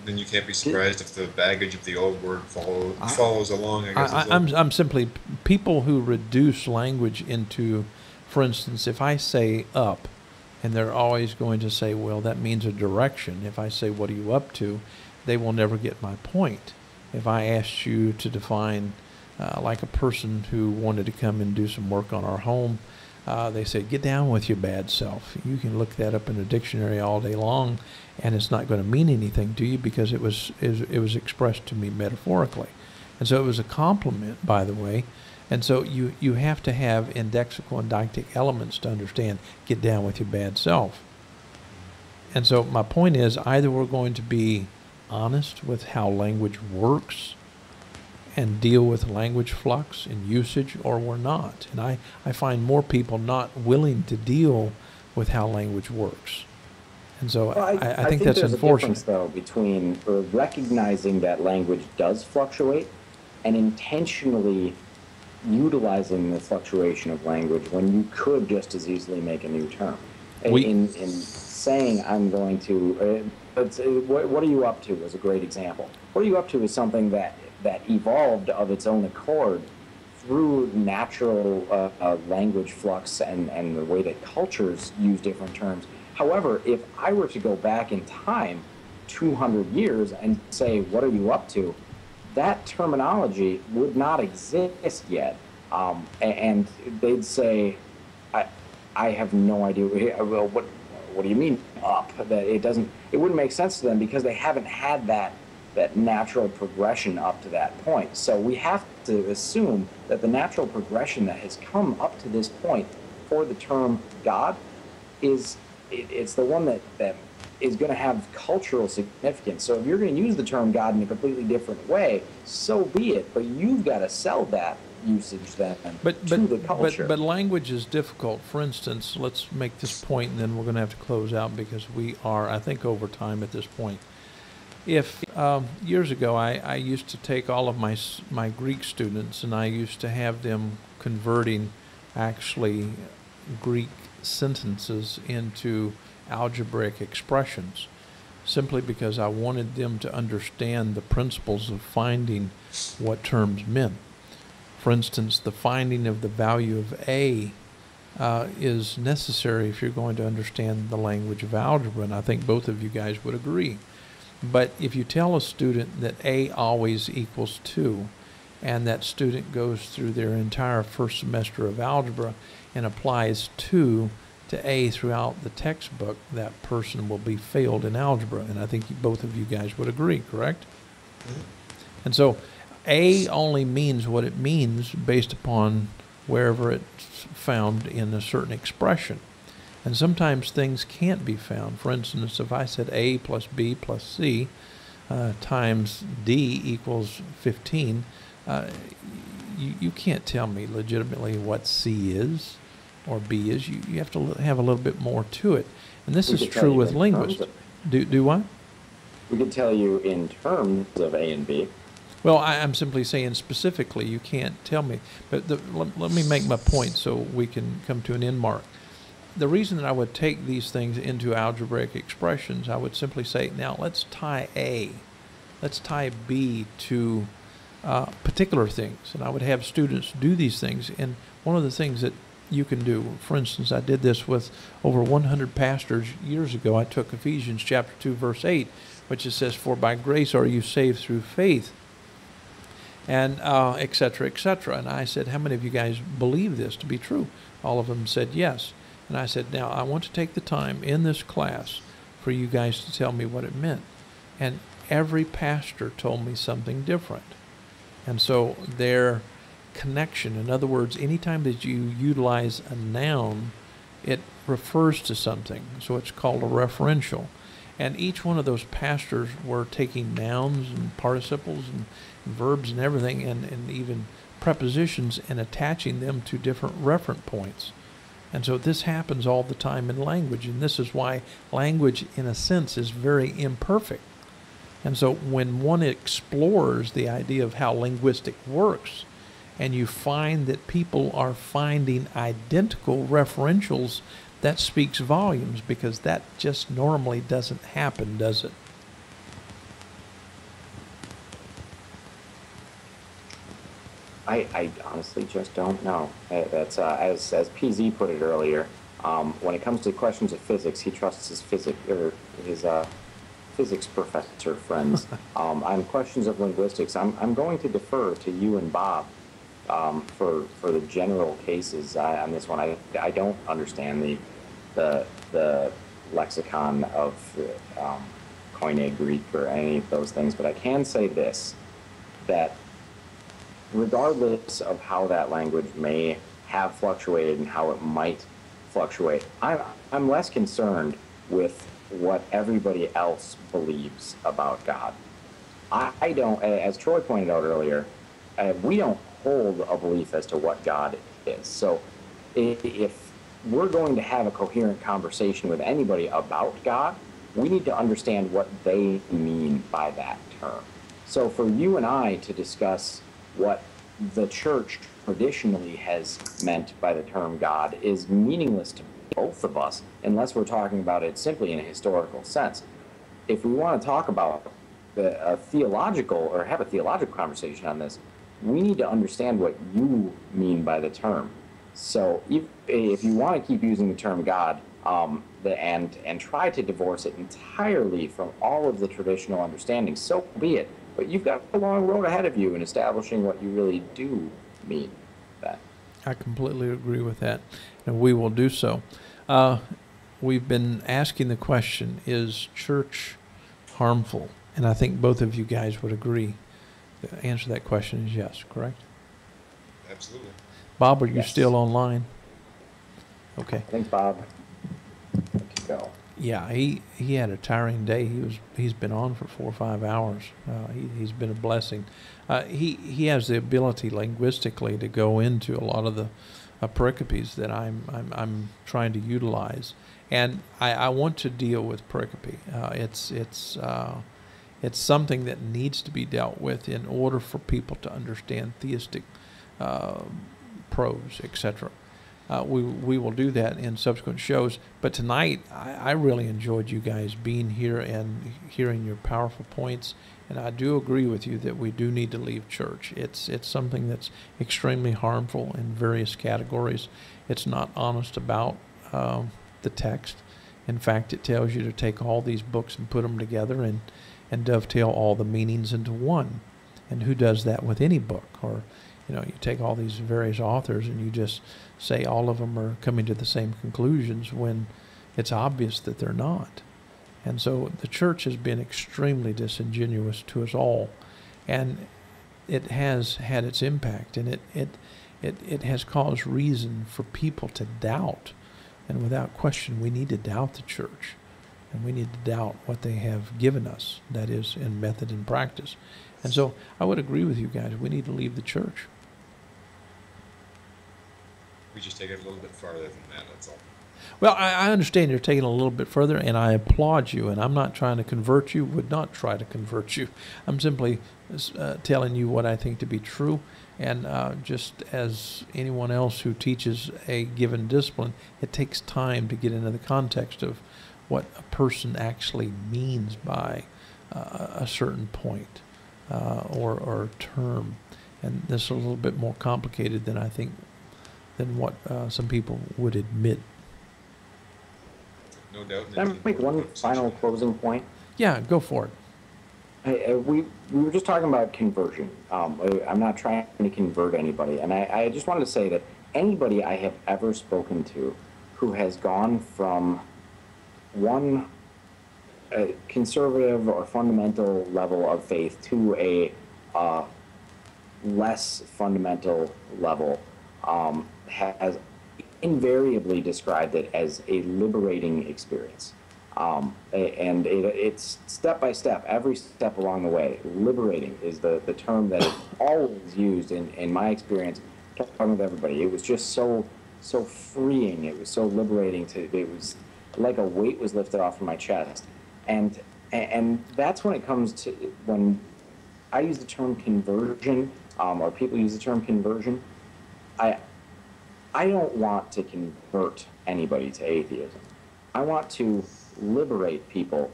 Then you can't be surprised if the baggage of the old word follows along. I guess. I'm simply people who reduce language into, for instance, if I say up, and they're always going to say, well, that means a direction. If I say, what are you up to? They will never get my point. If I asked you to define, like a person who wanted to come and do some work on our home, they said, get down with your bad self. You can look that up in a dictionary all day long, and it's not going to mean anything to you because it was expressed to me metaphorically. And so it was a compliment, by the way. And so you have to have indexical and deictic elements to understand, get down with your bad self. And so my point is, either we're going to be honest with how language works and deal with language flux and usage, or we're not. And I find more people not willing to deal with how language works. And so well, I think that's there's unfortunate. a difference, though, between recognizing that language does fluctuate and intentionally utilizing the fluctuation of language when you could just as easily make a new term. In saying I'm going to, what are you up to is a great example. What are you up to is something that evolved of its own accord through natural language flux and the way that cultures use different terms. However, if I were to go back in time 200 years and say, what are you up to? That terminology would not exist yet. And they'd say, I have no idea. Well, what do you mean up? That it wouldn't make sense to them because they haven't had that natural progression up to that point. So we have to assume that the natural progression that has come up to this point for the term God it's the one that is going to have cultural significance. So if you're going to use the term God in a completely different way, so be it. But you've got to sell that usage then to the culture. But language is difficult. For instance, let's make this point, and then we're going to have to close out because we are, I think, over time at this point. If years ago I used to take all of my Greek students, and I used to have them converting actually Greek sentences into algebraic expressions, simply because I wanted them to understand the principles of finding what terms meant. For instance, the finding of the value of A is necessary if you're going to understand the language of algebra, and I think both of you guys would agree. But if you tell a student that A always equals 2, and that student goes through their entire first semester of algebra and applies 2 to A throughout the textbook, that person will be failed in algebra. And I think both of you guys would agree, correct? Mm-hmm. And so A only means what it means based upon wherever it's found in a certain expression. And sometimes things can't be found. For instance, if I said A plus B plus C times D equals 15, you can't tell me legitimately what C is or B is. You have to have a little bit more to it. And this is true with linguists. Do what? We could tell you in terms of A and B. Well, I'm simply saying specifically you can't tell me. But let me make my point so we can come to an end mark. The reason that I would take these things into algebraic expressions, I would simply say, now let's tie A, let's tie B to particular things. And I would have students do these things. And one of the things that you can do, for instance, I did this with over 100 pastors years ago. I took Ephesians chapter 2, verse 8, which it says, "For by grace are you saved through faith," and et cetera, et cetera. And I said, how many of you guys believe this to be true? All of them said yes. And I said, now I want to take the time in this class for you guys to tell me what it meant. And every pastor told me something different. And so their connection, in other words, anytime that you utilize a noun, it refers to something. So it's called a referential. And each one of those pastors were taking nouns and participles and verbs and everything, and even prepositions, and attaching them to different referent points. And so this happens all the time in language, and this is why language, in a sense, is very imperfect. And so when one explores the idea of how linguistic works, and you find that people are finding identical referentials, that speaks volumes, because that just normally doesn't happen, does it? I honestly just don't know. That's as PZ put it earlier. When it comes to questions of physics, he trusts his physics professor friends. On questions of linguistics, I'm going to defer to you and Bob for the general cases on this one. I don't understand the lexicon of Koine Greek or any of those things, but I can say this, that regardless of how that language may have fluctuated and how it might fluctuate, I'm less concerned with what everybody else believes about God. I don't, as Troy pointed out earlier, we don't hold a belief as to what God is. So if we're going to have a coherent conversation with anybody about God, we need to understand what they mean by that term. So for you and I to discuss what the church traditionally has meant by the term God is meaningless to both of us unless we're talking about it simply in a historical sense. If we want to talk about a theological or have a theological conversation on this, we need to understand what you mean by the term. So if you want to keep using the term God and try to divorce it entirely from all of the traditional understandings, so be it. But you've got a long road ahead of you in establishing what you really do mean that. I completely agree with that, and we will do so. We've been asking the question, is church harmful? And I think both of you guys would agree. The answer to that question is yes, correct? Absolutely. Bob, are you Yes. still online? Okay. Thanks, Bob. Go. Yeah, he had a tiring day. He's been on for 4 or 5 hours. He's been a blessing. He has the ability linguistically to go into a lot of the pericopes that I'm trying to utilize, and I want to deal with pericope. It's something that needs to be dealt with in order for people to understand theistic prose, etc. We will do that in subsequent shows. But tonight, I really enjoyed you guys being here and hearing your powerful points. And I do agree with you that we do need to leave church. It's something that's extremely harmful in various categories. It's not honest about the text. In fact, it tells you to take all these books and put them together and dovetail all the meanings into one. And who does that with any book? Or, you take all these various authors and you just say all of them are coming to the same conclusions when it's obvious that they're not. And so the church has been extremely disingenuous to us all, and it has had its impact, and it has caused reason for people to doubt. And without question, we need to doubt the church, and we need to doubt what they have given us, that is, in method and practice. And so I would agree with you guys. We need to leave the church. We just take it a little bit farther than that, that's all. Well, I understand you're taking it a little bit further, and I applaud you, and I'm not trying to convert you, would not try to convert you. I'm simply telling you what I think to be true, and just as anyone else who teaches a given discipline, it takes time to get into the context of what a person actually means by a certain point or term. And this is a little bit more complicated than I think, than what some people would admit. No doubt. Can I make one final closing point? Yeah, go for it. We were just talking about conversion. I'm not trying to convert anybody, and I just wanted to say that anybody I have ever spoken to who has gone from one conservative or fundamental level of faith to a less fundamental level has invariably described it as a liberating experience. And it's step by step, every step along the way. Liberating is the term that is always used in my experience, talking with everybody. It was just so freeing. It was so liberating. It was like a weight was lifted off of my chest. And that's when it comes to, when I use the term conversion, or people use the term conversion, I don't want to convert anybody to atheism. I want to liberate people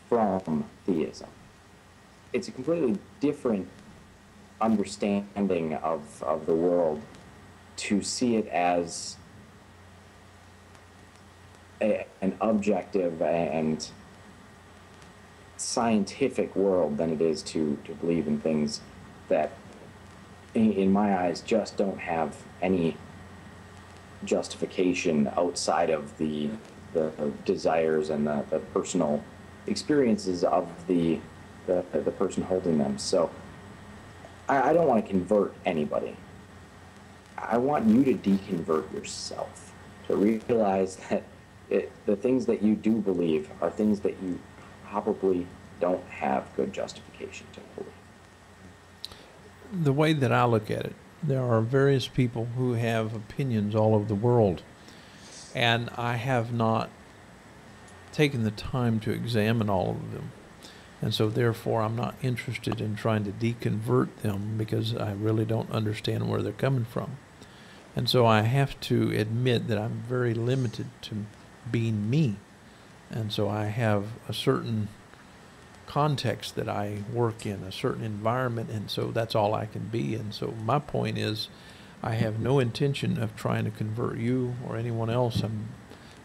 from theism. It's a completely different understanding of the world to see it as an objective and scientific world than it is to believe in things that, in my eyes, just don't have any justification outside of the desires and the personal experiences of the person holding them. So I don't want to convert anybody. I want you to deconvert yourself, to realize that the things that you do believe are things that you probably don't have good justification to believe. The way that I look at it, there are various people who have opinions all over the world, and I have not taken the time to examine all of them. And so therefore I'm not interested in trying to deconvert them because I really don't understand where they're coming from. And so I have to admit that I'm very limited to being me. And so I have a certain context that I work in, a certain environment, and so that's all I can be. And so my point is, I have no intention of trying to convert you or anyone else. I'm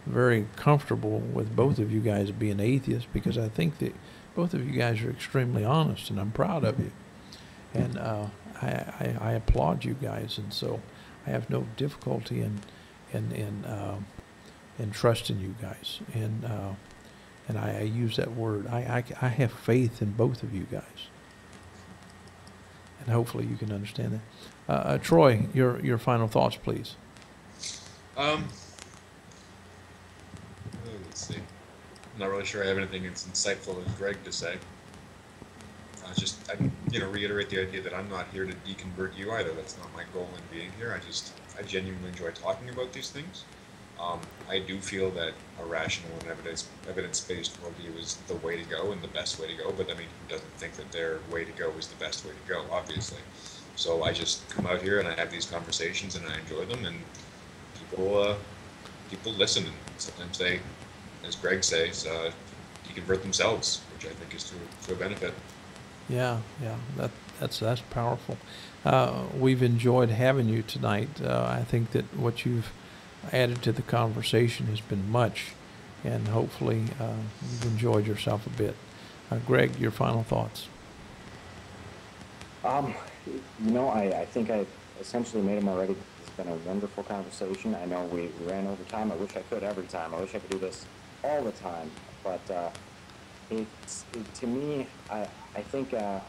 very comfortable with both of you guys being atheists because I think that both of you guys are extremely honest, and I'm proud of you. And I applaud you guys, and so I have no difficulty in trusting you guys. And I use that word. I have faith in both of you guys. And hopefully you can understand that. Troy, your final thoughts, please. Let's see. not really sure I have anything as insightful as Greg to say. I reiterate the idea that I'm not here to deconvert you either. That's not my goal in being here. I genuinely enjoy talking about these things. I do feel that a rational and evidence-based worldview is the way to go and the best way to go, but I mean, who doesn't think that their way to go is the best way to go, obviously. So I just come out here and I have these conversations and I enjoy them, and people listen, and sometimes they, as Greg says, deconvert themselves, which I think is to a benefit. Yeah, that's powerful. We've enjoyed having you tonight. I think that what you've added to the conversation has been much, and hopefully you've enjoyed yourself a bit. Greg, your final thoughts? I think I essentially made them already. It's been a wonderful conversation. I know we ran over time. I wish I could every time. I wish I could do this all the time. But to me, I think I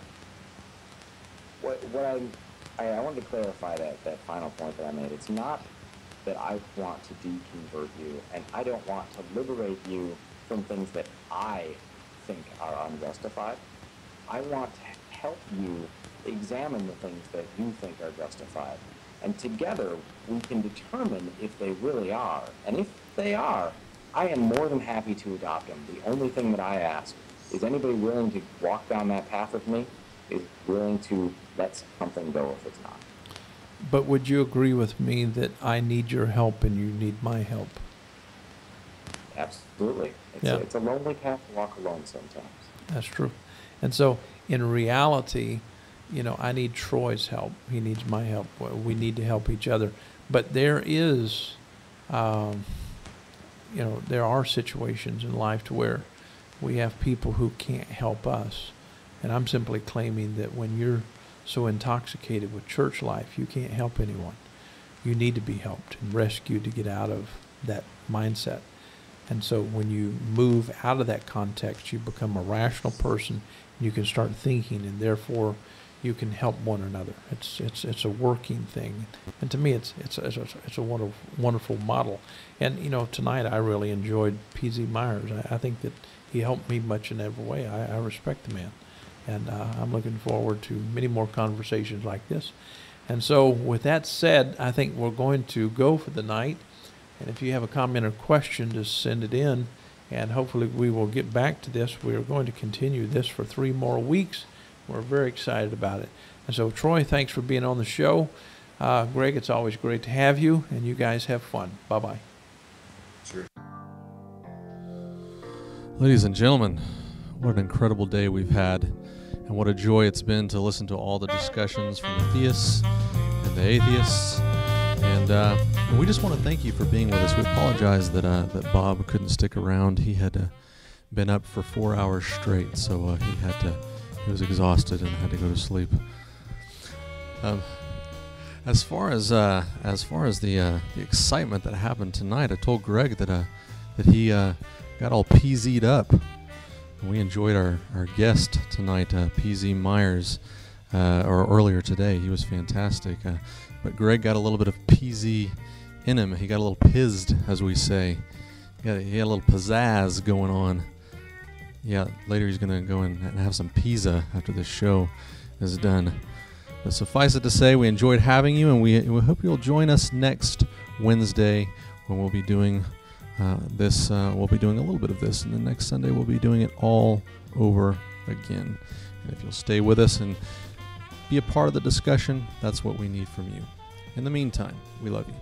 wanted to clarify that final point that I made. It's not that I want to deconvert you, and I don't want to liberate you from things that I think are unjustified. I want to help you examine the things that you think are justified. And together, we can determine if they really are. And if they are, I am more than happy to adopt them. The only thing that I ask is anybody willing to walk down that path with me, is willing to let something go if it's not. But would you agree with me that I need your help and you need my help? Absolutely. It's a lonely path to walk alone sometimes. That's true. And so, in reality, I need Troy's help. He needs my help. We need to help each other. But there is, there are situations in life to where we have people who can't help us. And I'm simply claiming that when you're so intoxicated with church life, you can't help anyone. You need to be helped and rescued to get out of that mindset. And so when you move out of that context, you become a rational person, and you can start thinking, and therefore you can help one another. It's a working thing, and to me, it's a wonderful model. And tonight I really enjoyed P.Z. Myers. I think that he helped me much in every way. I respect the man, and I'm looking forward to many more conversations like this. And so, with that said, I think we're going to go for the night. And if you have a comment or question, just send it in, and hopefully we will get back to this. We are going to continue this for 3 more weeks. We're very excited about it. And so, Troy, thanks for being on the show. Greg, it's always great to have you, and you guys have fun. Bye-bye. Sure. Ladies and gentlemen, what an incredible day we've had, and what a joy it's been to listen to all the discussions from the theists and the atheists. And we just want to thank you for being with us. We apologize that Bob couldn't stick around. He had been up for 4 hours straight, so he was exhausted and had to go to sleep. As far as the excitement that happened tonight, I told Greg that he got all PZ'd up. We enjoyed our guest tonight, PZ Myers, or earlier today. He was fantastic. But Greg got a little bit of PZ in him. He got a little pizzed, as we say. He had a little pizzazz going on. Yeah, later he's going to go and have some pizza after this show is done. But suffice it to say, we enjoyed having you, and we hope you'll join us next Wednesday when we'll be doing this. We'll be doing a little bit of this, and then next Sunday we'll be doing it all over again. And if you'll stay with us and be a part of the discussion, that's what we need from you. In the meantime, we love you.